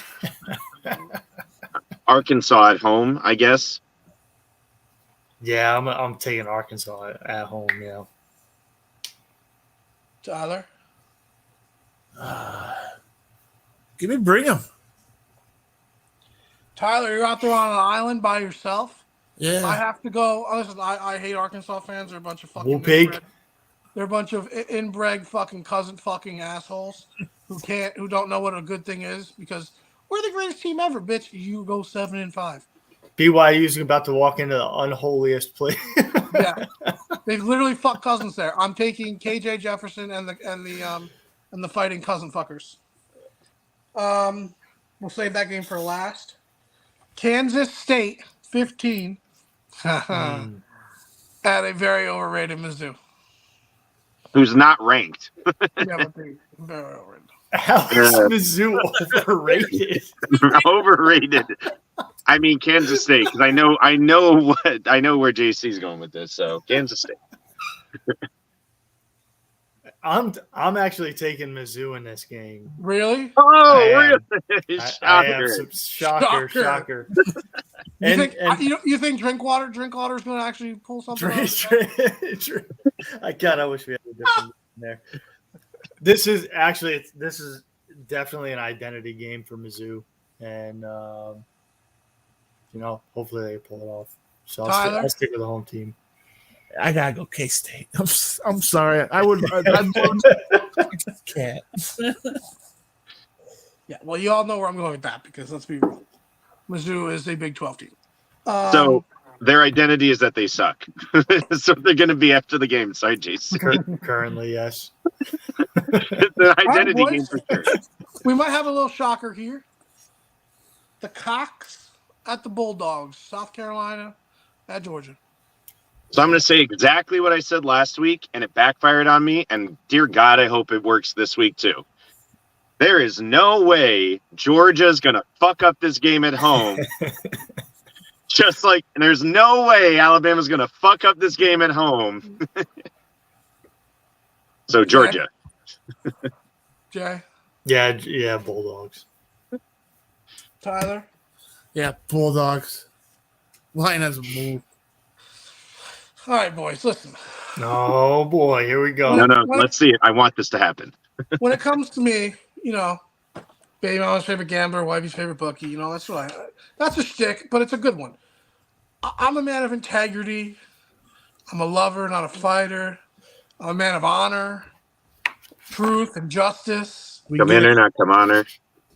Arkansas at home, I guess. Yeah, I'm taking Arkansas at home. Yeah. Tyler. Give me Brigham. Tyler, you're out there on an island by yourself. Yeah. I have to go. Listen, I hate Arkansas fans. They're a bunch of fucking Woo pig. inbred. They're a bunch of inbred fucking cousin fucking assholes who don't know what a good thing is, because we're the greatest team ever, bitch. You go 7-5. BYU's about to walk into the unholiest place. Yeah, they've literally fucked cousins there. I'm taking KJ Jefferson and the fighting cousin fuckers. We'll save that game for last. Kansas State 15 at a very overrated Mizzou. who's not ranked. Yeah, but they're overrated. Alex Yeah. Mizzou overrated. Overrated. I mean Kansas State, because I know where JC's going with this. So Kansas State. I'm actually taking Mizzou in this game. Really? Oh, I am. really? I have Shocker. some shocker. Shocker. You think Drinkwater is going to actually pull something out? I kind of wish we had a different there. This is definitely an identity game for Mizzou, and hopefully they pull it off. So I'll stick with the home team. I gotta go K-State. I'm sorry. I just can't. Yeah, well, you all know where I'm going with that because let's be real. Mizzou is a Big 12 team. So their identity is that they suck. So they're going to be after the game. Sorry, Jason. Currently, yes. It's an identity All right, game for sure. we might have a little shocker here. The Cox at the Bulldogs, South Carolina at Georgia. So I'm going to say exactly what I said last week, and it backfired on me. And dear God, I hope it works this week too. There is no way Georgia's going to fuck up this game at home. And there's no way Alabama's going to fuck up this game at home. So Georgia. Jay? Yeah, Bulldogs. Tyler? Yeah, Bulldogs. Line hasn't moved. All right, boys, listen. Oh, boy, here we go. No, let's see it. I want this to happen. When it comes to me, Baby Mama's favorite gambler, wifey's favorite bookie, that's a shtick, but it's a good one. I'm a man of integrity. I'm a lover, not a fighter. I'm a man of honor, truth, and justice. Come in or not come on her.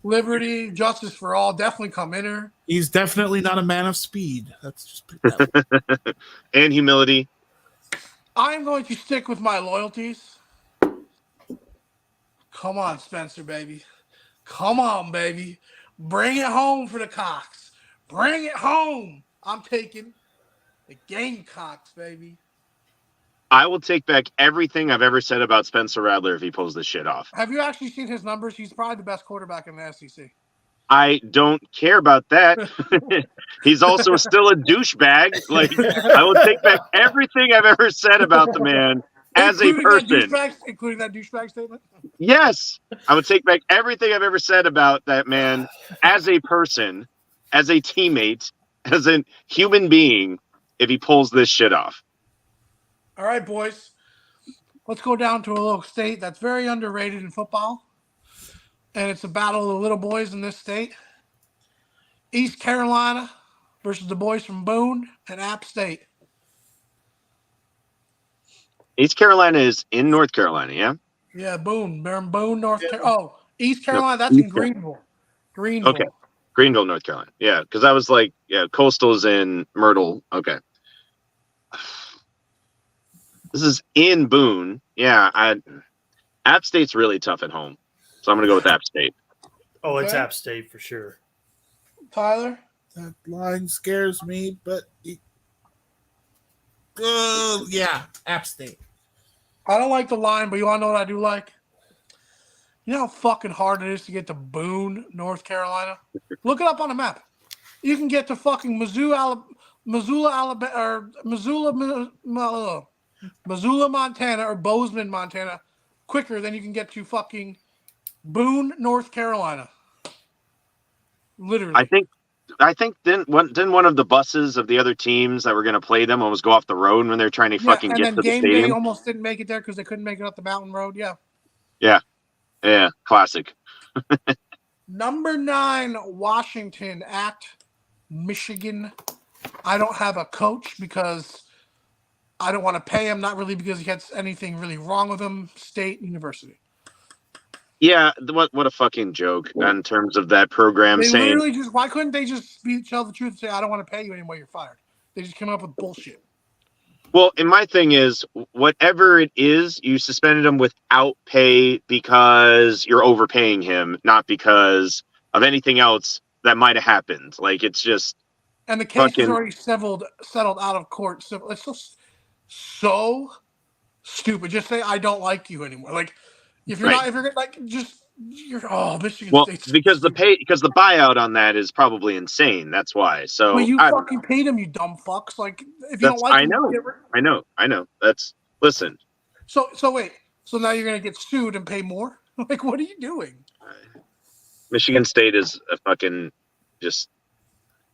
Liberty, justice for all, definitely come in her. He's definitely not a man of speed. That's just that And humility. I'm going to stick with my loyalties. Come on, Spencer, baby. Come on, baby. Bring it home for the Cox. Bring it home. I'm taking the Gamecocks, baby. I will take back everything I've ever said about Spencer Rattler if he pulls this shit off. Have you actually seen his numbers? He's probably the best quarterback in the SEC. I don't care about that. He's also still a douchebag. I will take back everything I've ever said about the man as a person. Including that douchebag statement? Yes. I would take back everything I've ever said about that man as a person, as a teammate, as a human being, if he pulls this shit off. All right, boys. Let's go down to a little state that's very underrated in football. And it's a battle of the little boys in this state. East Carolina versus the boys from Boone and App State. East Carolina is in North Carolina, yeah? Yeah, Boone. They're in Boone, North Carolina. Oh, East Carolina, that's in Greenville. Okay. Greenville, North Carolina. Yeah, because I was like, yeah, Coastal's in Myrtle. Okay. This is in Boone. Yeah, App State's really tough at home. So I'm going to go with App State. Oh, it's Okay. App State for sure. Tyler? That line scares me, but yeah, App State. I don't like the line, but you want to know what I do like? You know how fucking hard it is to get to Boone, North Carolina? Look it up on a map. You can get to fucking Missoula, Alabama, or Missoula, Montana, or Bozeman, Montana, quicker than you can get to fucking Boone, North Carolina. Literally. I think didn't one of the buses of the other teams that were going to play them almost go off the road when they're trying to fucking and get then to the game day stadium? almost didn't make it there because they couldn't make it up the mountain road. Yeah. Yeah, classic. Number 9, Washington at Michigan. I don't have a coach because I don't want to pay him, not really because he has anything really wrong with him. State University. Yeah, what a fucking joke in terms of that program They saying literally just, why couldn't they just tell the truth and say, I don't want to pay you anymore, you're fired? They just came up with bullshit. Well, and my thing is, whatever it is, you suspended him without pay because you're overpaying him, not because of anything else that might have happened. Like, it's just And the case is fucking- already settled out of court. So it's just so stupid. Just say I don't like you anymore. Like if you're Right. not, if you're like just Michigan Well, State's because the stupid. because the buyout on that is probably insane. That's why. So Well, you I don't fucking know. paid him, you dumb fucks. Like if you don't That's like I him, know. get rid- I know. That's listen. So wait. So now you're gonna get sued and pay more? Like what are you doing? Michigan State is a fucking just.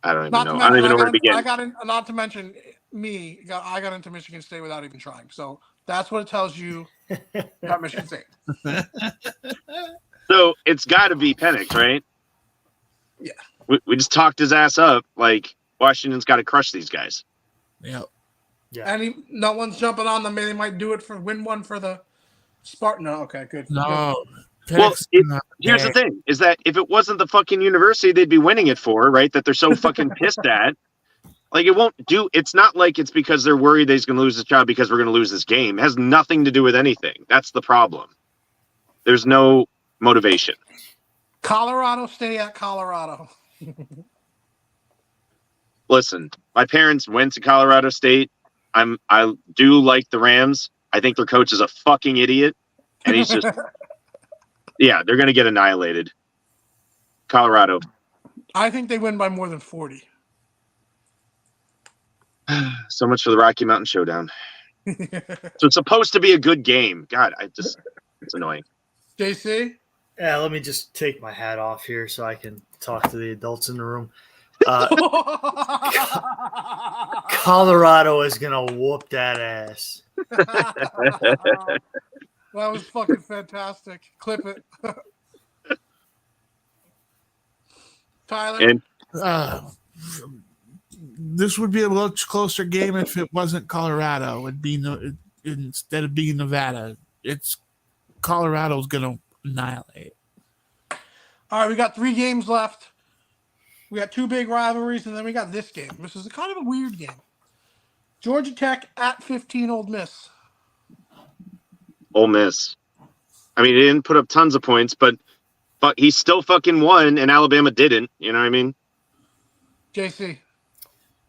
I don't even Not to know. I don't mention, even know where to begin. not to mention I got into Michigan State without even trying. So that's what it tells you about Michigan State. So it's got to be Penix, right? Yeah. We just talked his ass up. Like Washington's got to crush these guys. Yep. Yeah. And no one's jumping on them. Maybe they might do it for win one for the Spartan. No, okay, good. No. Well, Penix- here's the thing: is that if it wasn't the fucking university, they'd be winning it for, right? That they're so fucking pissed at. Like it won't do. It's not like it's because they're worried that he's going to lose his job because we're going to lose this game. It has nothing to do with anything. That's the problem. There's no motivation. Colorado, stay at Colorado. Listen, my parents went to Colorado State. I do like the Rams. I think their coach is a fucking idiot, and he's just yeah, they're going to get annihilated. Colorado. I think they win by more than 40. So much for the Rocky Mountain Showdown. So it's supposed to be a good game. God, it's annoying. JC? Yeah, let me just take my hat off here so I can talk to the adults in the room. Colorado is going to whoop that ass. That was fucking fantastic. Clip it. Tyler? And this would be a much closer game if it wasn't Colorado. It would be instead of being Nevada. It's Colorado's going to annihilate. All right, we got 3 games left. We got 2 big rivalries, and then we got this game. This is kind of a weird game. Georgia Tech at 15 Ole Miss. Ole Miss. I mean, he didn't put up tons of points, but he still fucking won, and Alabama didn't. You know what I mean? JC.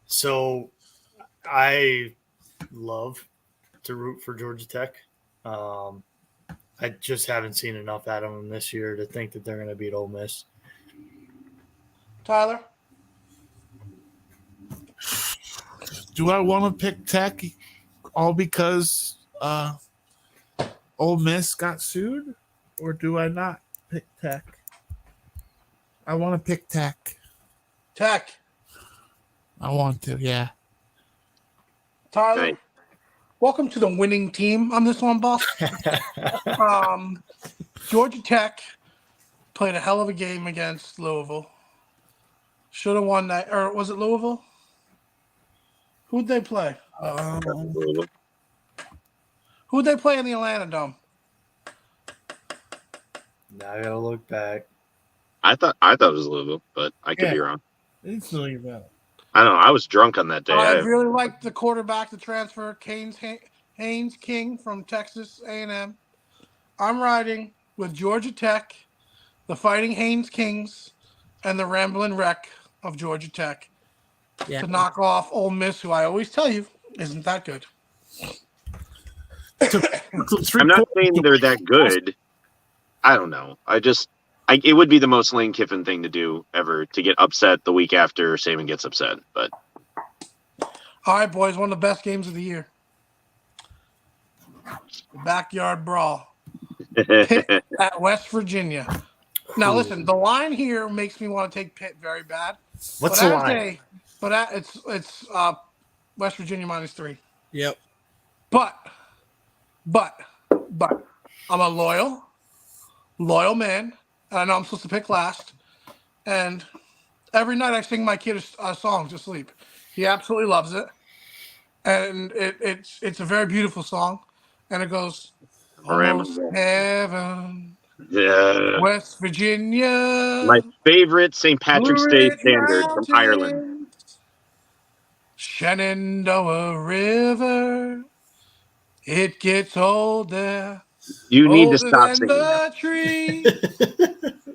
So I love to root for Georgia Tech. I just haven't seen enough out of them this year to think that they're going to beat Ole Miss. Tyler? Do I want to pick Tech all because Ole Miss got sued, or do I not pick Tech? I want to pick Tech. Tech. I want to, yeah. Tyler? Right. Welcome to the winning team on this one, boss. Georgia Tech played a hell of a game against Louisville. Should have won that. Or was it Louisville? Who'd they play? Who'd they play in the Atlanta Dome? Now I got to look back. I thought it was Louisville, but I could be wrong. It's really bad. I don't know. I was drunk on that day. I really liked the quarterback, the transfer, Haynes King from Texas A&M. I'm riding with Georgia Tech, the Fighting Haynes Kings, and the Ramblin' Wreck of Georgia Tech to knock off Ole Miss, who I always tell you isn't that good. I'm not saying they're that good. I don't know. It would be the most Lane Kiffin thing to do ever, to get upset the week after Saban gets upset. But All right, boys, one of the best games of the year. Backyard brawl Pitt at West Virginia. Now, listen, the line here makes me want to take Pitt very bad. What's the line? It's West Virginia -3. Yep. But I'm a loyal man, and I know I'm supposed to pick last. And every night I sing my kid a song to sleep. He absolutely loves it, and it's a very beautiful song. And it goes, almost heaven, yeah, West Virginia. my favorite St. Patrick's Day Blue Ridge standard from Ireland. Mountains, Shenandoah River. It gets old there. You need to Older stop than singing that. the trees,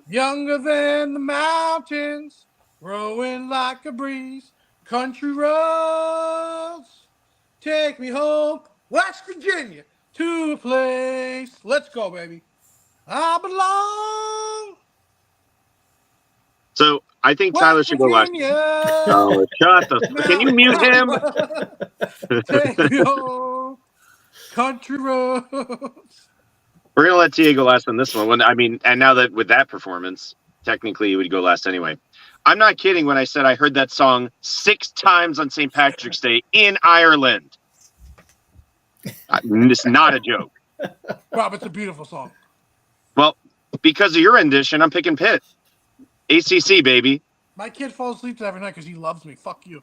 younger than the mountains, growing like a breeze. Country roads, take me home, West Virginia. to a place. Let's go, baby. I belong. So I think West Tyler should go last. Virginia. Oh, shut the. Can you mute him? Take me home, country roads. We're gonna let TA go last on this one. And now that with that performance, technically he would go last anyway. I'm not kidding when I said I heard that song 6 times on St. Patrick's Day in Ireland. It's not a joke. Rob, it's a beautiful song. Well, because of your rendition, I'm picking Pitt. ACC, baby. My kid falls asleep every night because he loves me. Fuck you.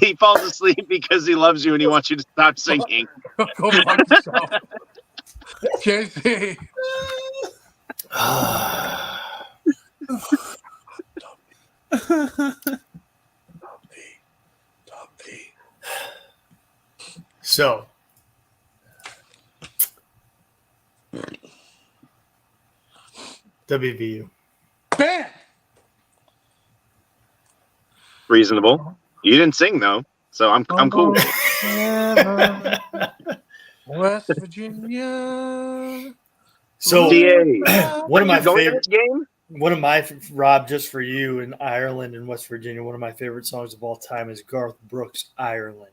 He falls asleep because he loves you and he wants you to stop singing. Go fuck yourself. JC. So, WVU. Bam! Reasonable. You didn't sing though, so I'm cool. West Virginia. So, TA. one of my Going to favorite this game? Rob, just for you in Ireland and West Virginia, one of my favorite songs of all time is Garth Brooks' Ireland.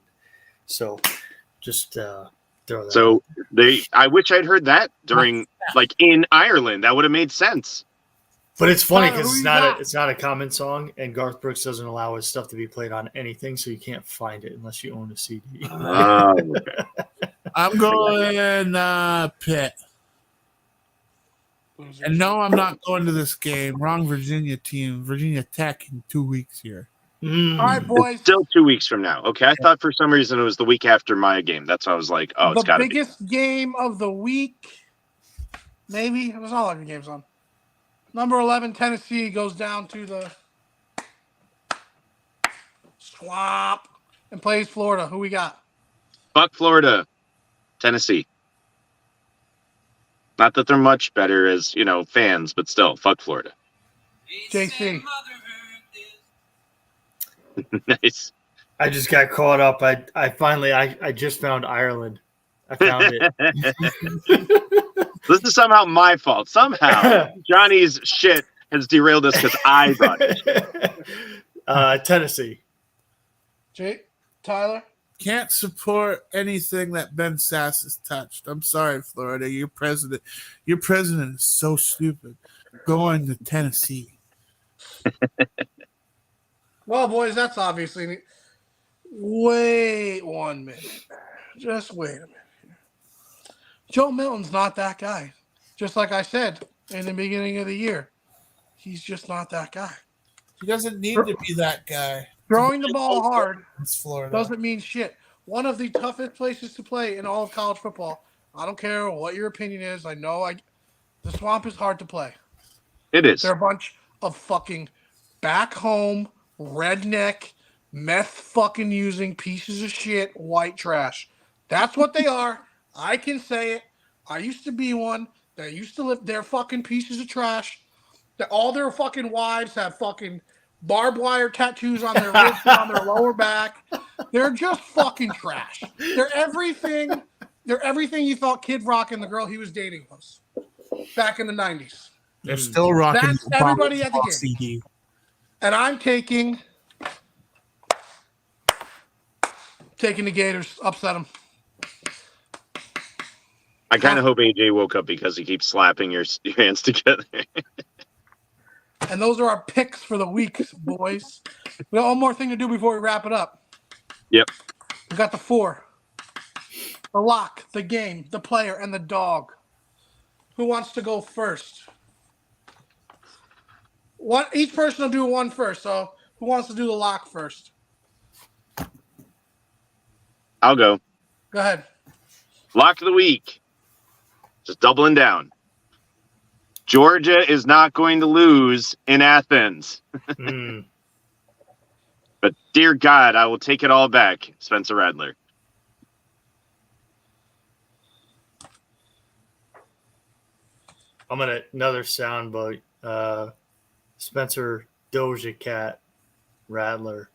So, just throw that. So I wish I'd heard that during in Ireland. That would have made sense. But it's funny Tyler, because who it's you not got? it's not a common song, and Garth Brooks doesn't allow his stuff to be played on anything, so you can't find it unless you own a CD. Oh, I'm going Pitt. And no, I'm not going to this game. Wrong Virginia team. Virginia Tech in 2 weeks here. All right, boys. Still 2 weeks from now. Okay, I thought for some reason it was the week after my game. That's why I was like, oh, it's The got to be. biggest game of the week. Maybe. There's not a lot of games on. Number 11, Tennessee, goes down to the swamp and plays Florida. Who we got? Fuck Florida, Tennessee. Not that they're much better as fans, but still, fuck Florida. JC. Nice. I just got caught up. I finally just found Ireland. I found it. This is somehow my fault. Somehow Johnny's shit has derailed us because I got it. Tennessee. Tyler? Can't support anything that Ben Sass has touched. I'm sorry, Florida. Your president is so stupid. Going to Tennessee. Well, boys, that's obviously. Wait 1 minute. Just wait a minute. Joe Milton's not that guy. Just like I said in the beginning of the year. He's just not that guy. He doesn't need to be that guy. Throwing the ball hard It's Florida. doesn't mean shit. One of the toughest places to play in all of college football. I don't care what your opinion is. I know the swamp is hard to play. It is. They're a bunch of fucking back home, redneck, meth fucking using pieces of shit, white trash. That's what they are. I can say it. I used to be one. They used to live. They're fucking pieces of trash. That all their fucking wives have fucking barbed wire tattoos on their wrists and on their lower back. They're just fucking trash. They're everything. They're everything you thought Kid Rock and the girl he was dating was back in the 90s. They're still rocking That's everybody at the game. CD. And I'm taking the Gators. Upset them. I kind of hope AJ woke up because he keeps slapping your hands together. And those are our picks for the week, boys. We got one more thing to do before we wrap it up. Yep. We got the 4. The lock, the game, the player, and the dog. Who wants to go first? Each person will do one first. So who wants to do the lock first? I'll go. Go ahead. Lock of the week. Just doubling down. Georgia is not going to lose in Athens. But dear God, I will take it all back, Spencer Radler. I'm gonna another sound bite. Spencer Doja Cat Radler.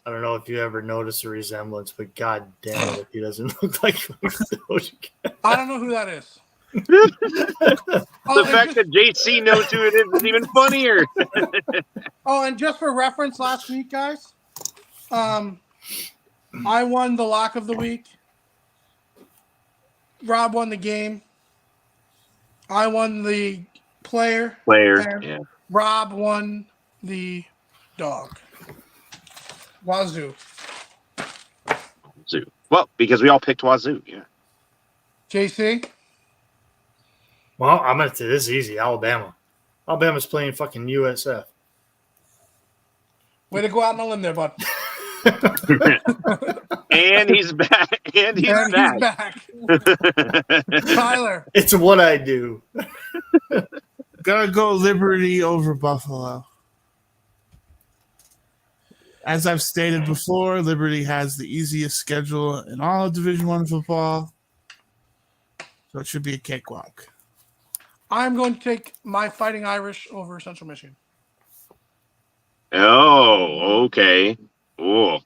I don't know if you ever noticed a resemblance, but god damn it, if he doesn't look like Doja Cat. I don't know who that is. The Oh, and fact just, that JC knows who it is even funnier. and just for reference, last week, guys, I won the lock of the week. Rob won the game. I won the player. And Yeah. Rob won the dog. Wazoo. Wazoo. Well, because we all picked Wazoo. Yeah. JC? Well, I'm gonna say this is easy. Alabama. Alabama's playing fucking USF. Way to go out on a limb there, bud. And he's back. And he's And back. he's back. Tyler. It's what I do. Gotta go Liberty over Buffalo. As I've stated before, Liberty has the easiest schedule in all of Division I football, so it should be a cakewalk. I'm going to take my Fighting Irish over Central Michigan. Oh, okay. Oh,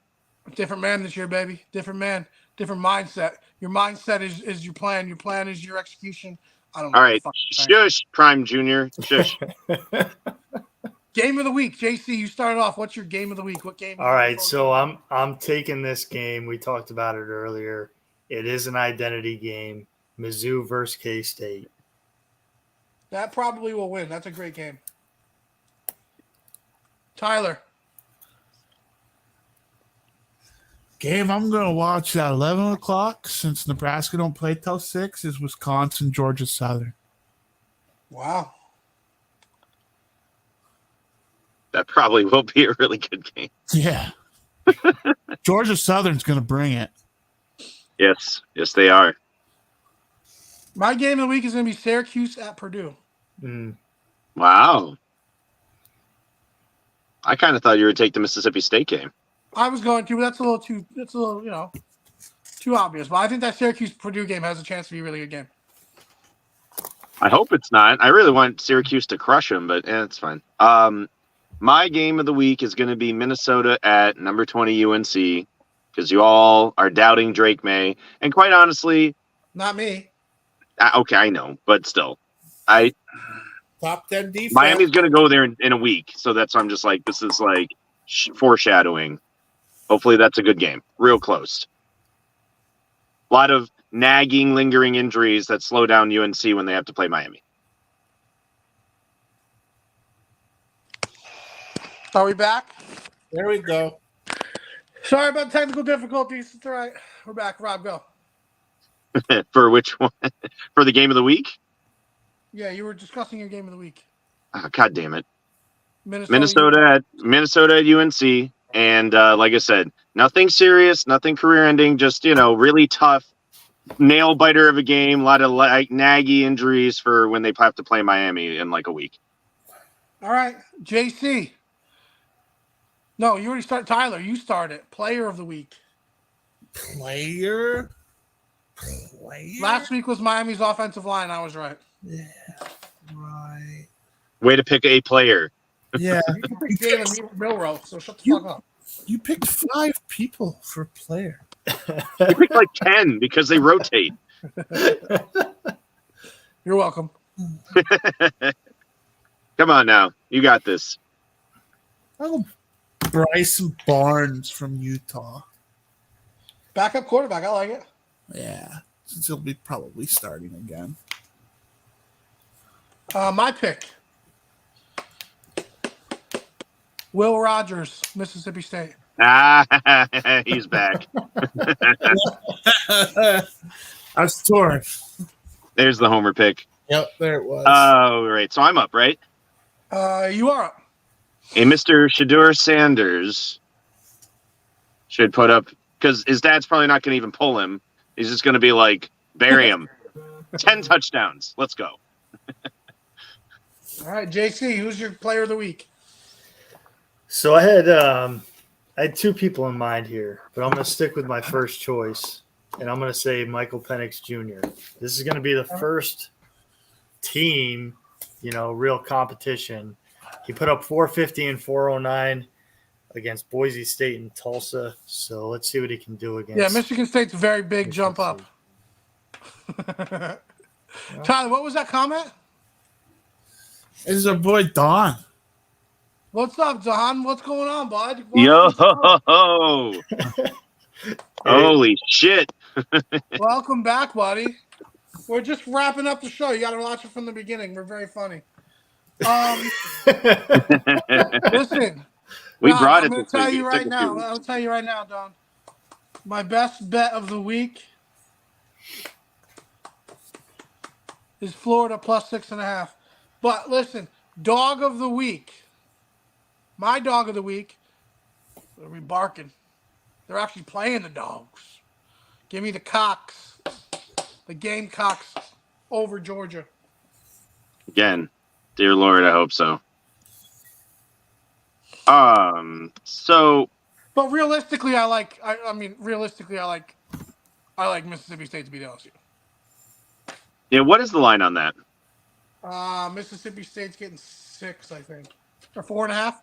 Different man this year, baby. Different man. Different mindset. Your mindset is your plan. Your plan is your execution. I don't know. all what the right. fuck I'm saying. Shush, Prime Junior. Shush. Game of the week. JC, you started off. What's your game of the week? What game? All right, so I'm taking this game. We talked about it earlier. It is an identity game. Mizzou versus K-State. That probably will win. That's a great game. Tyler. Game I'm going to watch at 11 o'clock since Nebraska don't play till 6 is Wisconsin, Georgia Southern. Wow. That probably will be a really good game. Yeah. Georgia Southern's going to bring it. Yes. Yes, they are. My game of the week is going to be Syracuse at Purdue. Wow. I kind of thought you would take the Mississippi State game. I was going to, but that's a little, too obvious. But I think that Syracuse-Purdue game has a chance to be a really good game. I hope it's not. I really want Syracuse to crush them, but it's fine. My game of the week is going to be Minnesota at number 20 UNC because you all are doubting Drake May. And quite honestly, Not me. okay, I know, but still. Top 10 defense. Miami's going to go there in a week. So that's why I'm just like, this is like foreshadowing. Hopefully that's a good game. Real close. A lot of nagging, lingering injuries that slow down UNC when they have to play Miami. Are we back? There we go. Sorry about technical difficulties. It's all right. We're back. Rob, go. For which one? For the game of the week? Yeah, you were discussing your game of the week. Oh, God damn it. Minnesota. Minnesota at UNC. And like I said, nothing serious, nothing career ending, just, really tough nail biter of a game. A lot of naggy injuries for when they have to play Miami in like a week. All right. JC. No, you already started. Tyler, you started. Player of the week. Player. Last week was Miami's offensive line. I was right. Yeah. Right. Way to pick a player. Yeah. You picked Jalen Milroe, so shut the fuck up. You picked 5 people for player. You picked like 10 because they rotate. You're welcome. Come on now. You got this. Oh, Bryson Barnes from Utah. Backup quarterback. I like it. Yeah. Since he'll be probably starting again. My pick. Will Rogers, Mississippi State. He's back. I was torn. There's the homer pick. Yep, there it was. Oh, right. So I'm up, right? You are up. And Mr. Shedeur Sanders should put up, because his dad's probably not going to even pull him. He's just going to be like, bury him. 10 touchdowns. Let's go. All right, JC, who's your player of the week? So I had 2 people in mind here, but I'm going to stick with my first choice, and I'm going to say Michael Penix Jr. This is going to be the first team, real competition. He put up 450 and 409 against Boise State and Tulsa. So let's see what he can do against. Yeah, Michigan State's a very big jump up. Tyler, what was that comment? This is our boy Don. What's up, Don? What's going on, bud? Yo, Welcome, holy shit! welcome back, buddy. We're just wrapping up the show. You got to watch it from the beginning. We're very funny. Listen, We Don, brought I'm it. going This to tell week. you It right took a now. few I'll tell you right now, Don. My best bet of the week is Florida plus 6.5. But listen, dog of the week. My dog of the week. They're barking. They're actually playing the dogs. Give me the Cocks. The Gamecocks over Georgia. Again, dear Lord, I hope so. So But realistically, I like Mississippi State to beat LSU. yeah, what is the line on that? Mississippi State's getting 6, I think, or 4.5.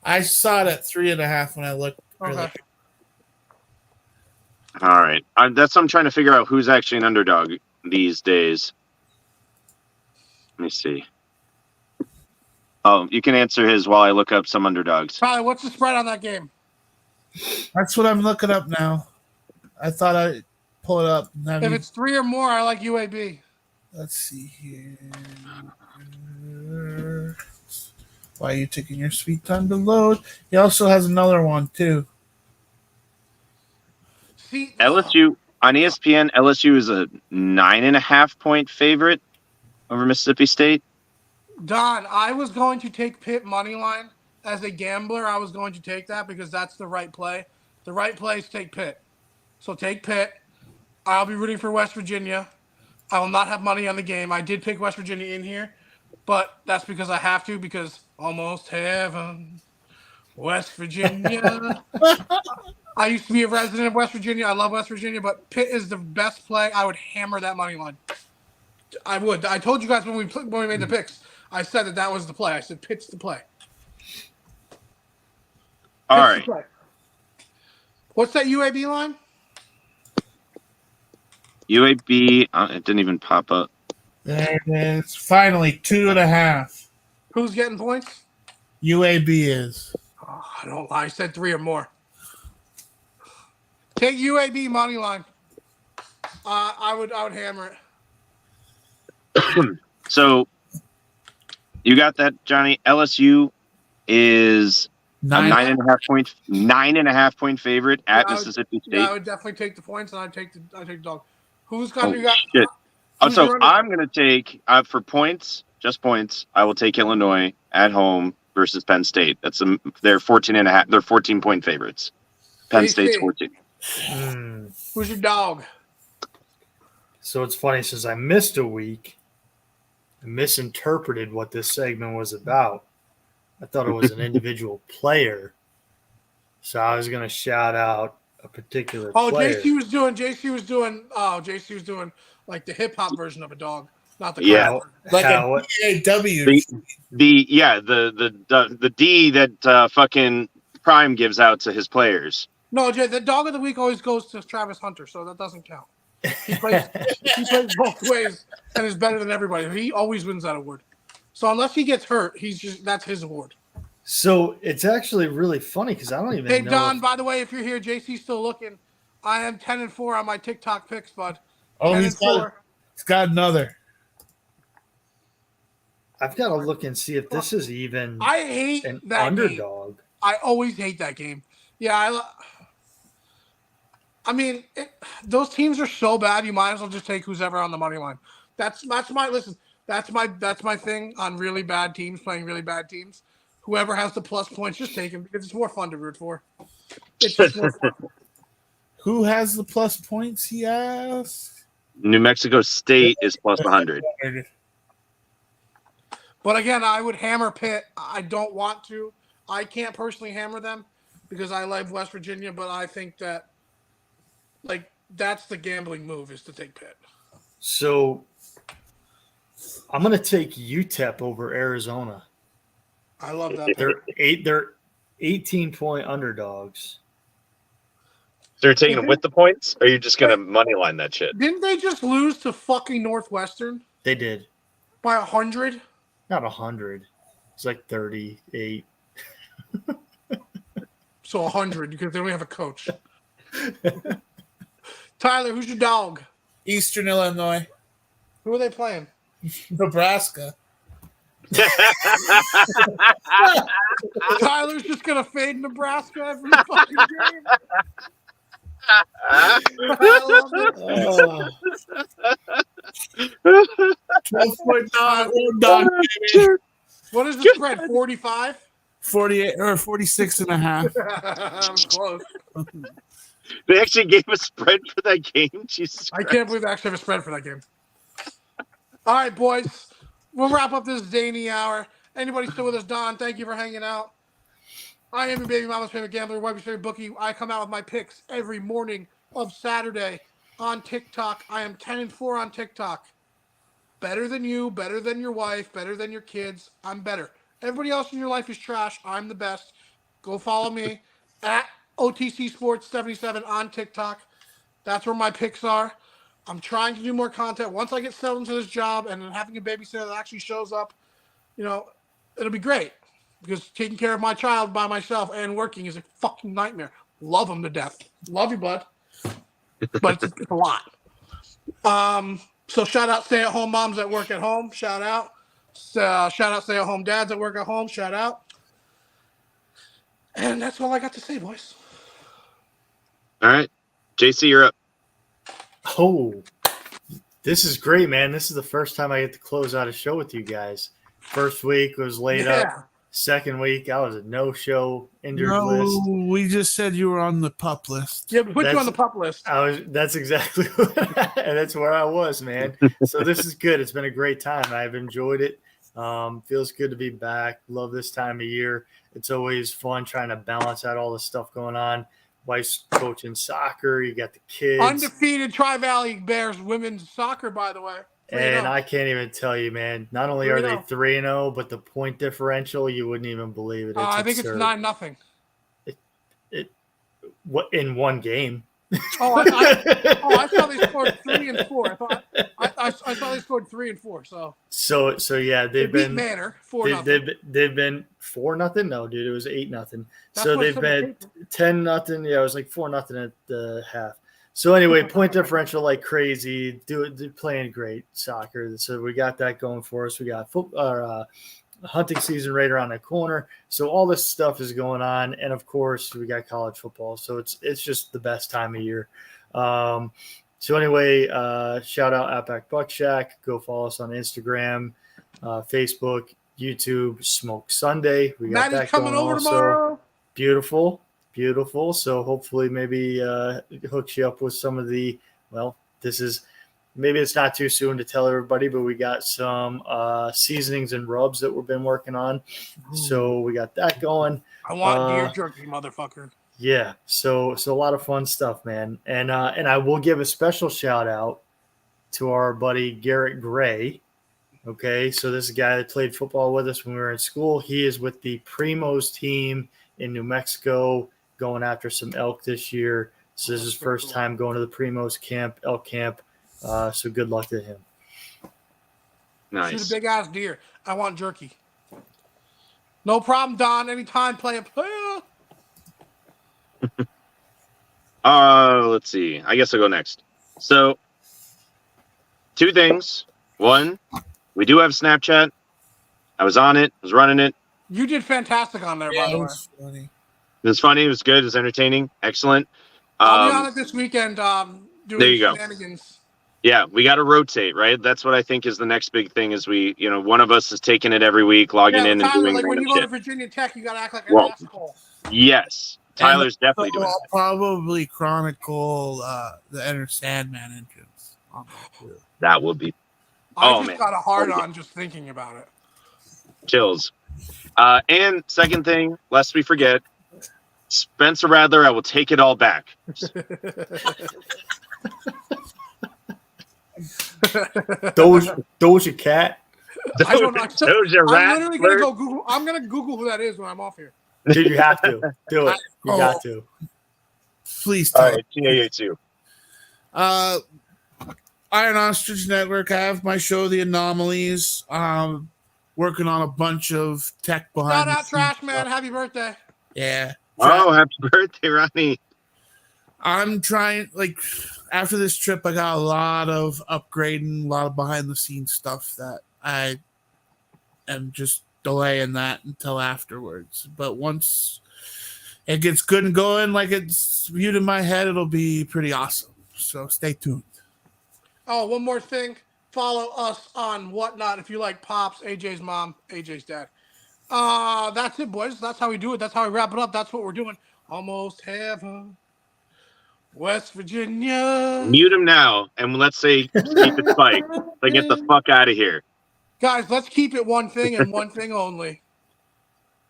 I saw it at 3.5 when I looked earlier. Okay. All right, that's I'm trying to figure out who's actually an underdog these days. Let me see. Oh, you can answer his while I look up some underdogs. Tyler, what's the spread on that game? That's what I'm looking up now. I thought I'd pull it up. If it's 3 or more, I like UAB. Let's see here. Why are you taking your sweet time to load? He also has another one too. See, LSU on ESPN. LSU is a 9.5 point favorite over Mississippi State. Don, I was going to take Pitt money line as a gambler. I was going to take that because that's the right play. The right play is take Pitt. So take Pitt. I'll be rooting for West Virginia. I will not have money on the game. I did pick West Virginia in here, but that's because I have to because almost heaven, West Virginia. I used to be a resident of West Virginia. I love West Virginia, but Pitt is the best play. I would hammer that money line. I would. I told you guys when we made the picks. I said that was the play. I said Pitt's the play. All Pitt's the right. play. What's that UAB line? UAB. It didn't even pop up. There it is. Finally, 2.5. Who's getting points? UAB is. Oh, I don't lie. I said 3 or more. Take UAB money line. I would hammer it. So you got that, Johnny? LSU is a 9.5 point favorite at Mississippi State. Yeah, I would definitely take the points, and I'd take the dog. Who's got you got? Shit. Who's So your I'm going to take for points, just points. I will take Illinois at home versus Penn State. They're 14.5. They're 14-point favorites. Penn State's 14. Who's your dog? So it's funny, since I missed a week, I misinterpreted what this segment was about. I thought it was an individual player. So I was going to shout out a particular player. JC was doing like the hip hop version of a dog, not the Yeah. car. Like How- a DAW. The D that fucking Prime gives out to his players. No, Jay, the dog of the week always goes to Travis Hunter, so that doesn't count. He plays both ways and is better than everybody. He always wins that award. So unless he gets hurt, that's his award. So it's actually really funny because I don't even Hey know. Don, by the way, if you're here, JC's still looking. I am 10-4 on my TikTok picks, bud. Oh, 10 he's and 4. got another. I've got to look and see if this is even I hate an that game. underdog. I always hate that game. Yeah, I mean, those teams are so bad. You might as well just take who's ever on the money line. That's my thing on really bad teams playing really bad teams. Whoever has the plus points, just take him because it's more fun to root for. It's just more fun. Who has the plus points, he asked? New Mexico State is plus 100. But again, I would hammer Pitt. I don't want to. I can't personally hammer them because I love West Virginia, but I think that that's the gambling move is to take Pitt. So I'm going to take UTEP over Arizona. I love that. They're 18-point underdogs. So you're taking them with the points, or are you just gonna money line that shit? Didn't they just lose to fucking Northwestern They did. by 100? Not 100. It's like 38. So 100 because they don't have a coach. Tyler, who's your dog? Eastern Illinois, Who are they playing? Nebraska. Tyler's just gonna fade Nebraska every fucking game. I love it. 12-point dog, baby. What is the spread? 45? 48 or 46 and a half. I'm close. They actually gave a spread for that game. Jesus I Christ. can't believe they actually have a spread for that game. All right, boys. We'll wrap up this zany hour. Anybody still with us? Don, thank you for hanging out. I am your baby mama's favorite gambler, wife's favorite bookie. I come out with my picks every morning of Saturday on TikTok. I am 10-4 on TikTok. Better than you, better than your wife, better than your kids. I'm better. Everybody else in your life is trash. I'm the best. Go follow me at OTC Sports 77 on TikTok. That's where my picks are. I'm trying to do more content. Once I get settled into this job and having a babysitter that actually shows up, it'll be great. Because taking care of my child by myself and working is a fucking nightmare. Love him to death. Love you, bud. But it's a lot. So shout out stay-at-home moms that work at home. Shout out. Shout out stay-at-home dads that work at home. Shout out. And that's all I got to say, boys. All right, JC, you're up. Oh, this is great, man. This is the first time I get to close out a show with you guys. First week was laid up. Second week, I was a no-show injured list. No, we just said you were on the pup list. Yeah, we put you on the pup list. That's exactly and that's where I was, man. So this is good. It's been a great time. I've enjoyed it. Feels good to be back. Love this time of year. It's always fun trying to balance out all the stuff going on. Wife's coaching soccer. You got the kids. Undefeated Tri-Valley Bears women's soccer, by the way. And I can't even tell you, man. Not only are they 3-0, but the point differential, you wouldn't even believe it. I think absurd. It's 9-0. What in one game? I saw they scored 3 and 4. I saw they scored 3 and 4. So yeah, they've beat been Manor 4-0. They've been 4-0. No, dude, it was 8-0. So they've been 10-0. Yeah, it was like 4-0 at the half. So anyway, point differential like crazy. They're playing great soccer. So we got that going for us. We got hunting season right around the corner. So all this stuff is going on, and of course we got college football. So it's just the best time of year. So anyway, shout out Outback Buck Shack. Go follow us on Instagram, Facebook, YouTube. Smoke Sunday. We got Maddie's that coming going over also. tomorrow. Beautiful. So hopefully maybe hooks you up with some of the, maybe it's not too soon to tell everybody, but we got some seasonings and rubs that we've been working on. So we got that going. I want deer jerky, motherfucker. Yeah. So a lot of fun stuff, man. And I will give a special shout out to our buddy Garrett Gray. Okay. So this is a guy that played football with us when we were in school. He is with the Primos team in New Mexico, going after some elk this year. So this is his first time going to the Primos camp, elk camp. So good luck to him. Nice. Shoot a big ass deer. I want jerky. No problem, Don. Anytime, player. Let's see. I guess I'll go next. So, 2 things. 1, we do have Snapchat. I was on it. Was running it. You did fantastic on there, by the way. Funny. It was funny. It was good. It was entertaining. Excellent. I'll be on it this weekend doing there you go. shenanigans. Yeah, we got to rotate, right? That's what I think is the next big thing is one of us is taking it every week, logging in and Tyler, doing like when random you go to shit. Virginia Tech, you got to act like an asshole. Yes. Tyler's definitely doing I'll that. probably chronicle the Enter Sandman entrance. On that too. That would be I Oh, just man. got a hard on just thinking about it. chills. And second thing, lest we forget, Spencer Radler, I will take it all back. Doja Cat. I don't know. Doja I'm literally gonna Radler. go Google. I'm gonna Google who that is when I'm off here. Dude, you have to do it. You got to. Please All tell. right, TAA2. Iron Ostrich Network. I have my show, The Anomalies. Working on a bunch of tech behind. Shout the out, scenes Trash Man. stuff. Happy birthday. Yeah. Oh, happy birthday, Ronnie. I'm trying, like, after this trip, I got a lot of upgrading, a lot of behind the scenes stuff that I am just delaying that until afterwards. But once it gets good and going, like it's viewed in my head, it'll be pretty awesome. So stay tuned. Oh, one more thing. Follow us on Whatnot if you like Pops, AJ's mom, AJ's dad. That's it, boys. That's how we do it. That's how we wrap it up. That's what we're doing. Almost heaven. West Virginia. Mute him now, and let's say keep it spiked. Like, get the fuck out of here. Guys, let's keep it one thing and one thing only.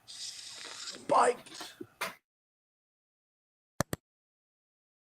Spiked.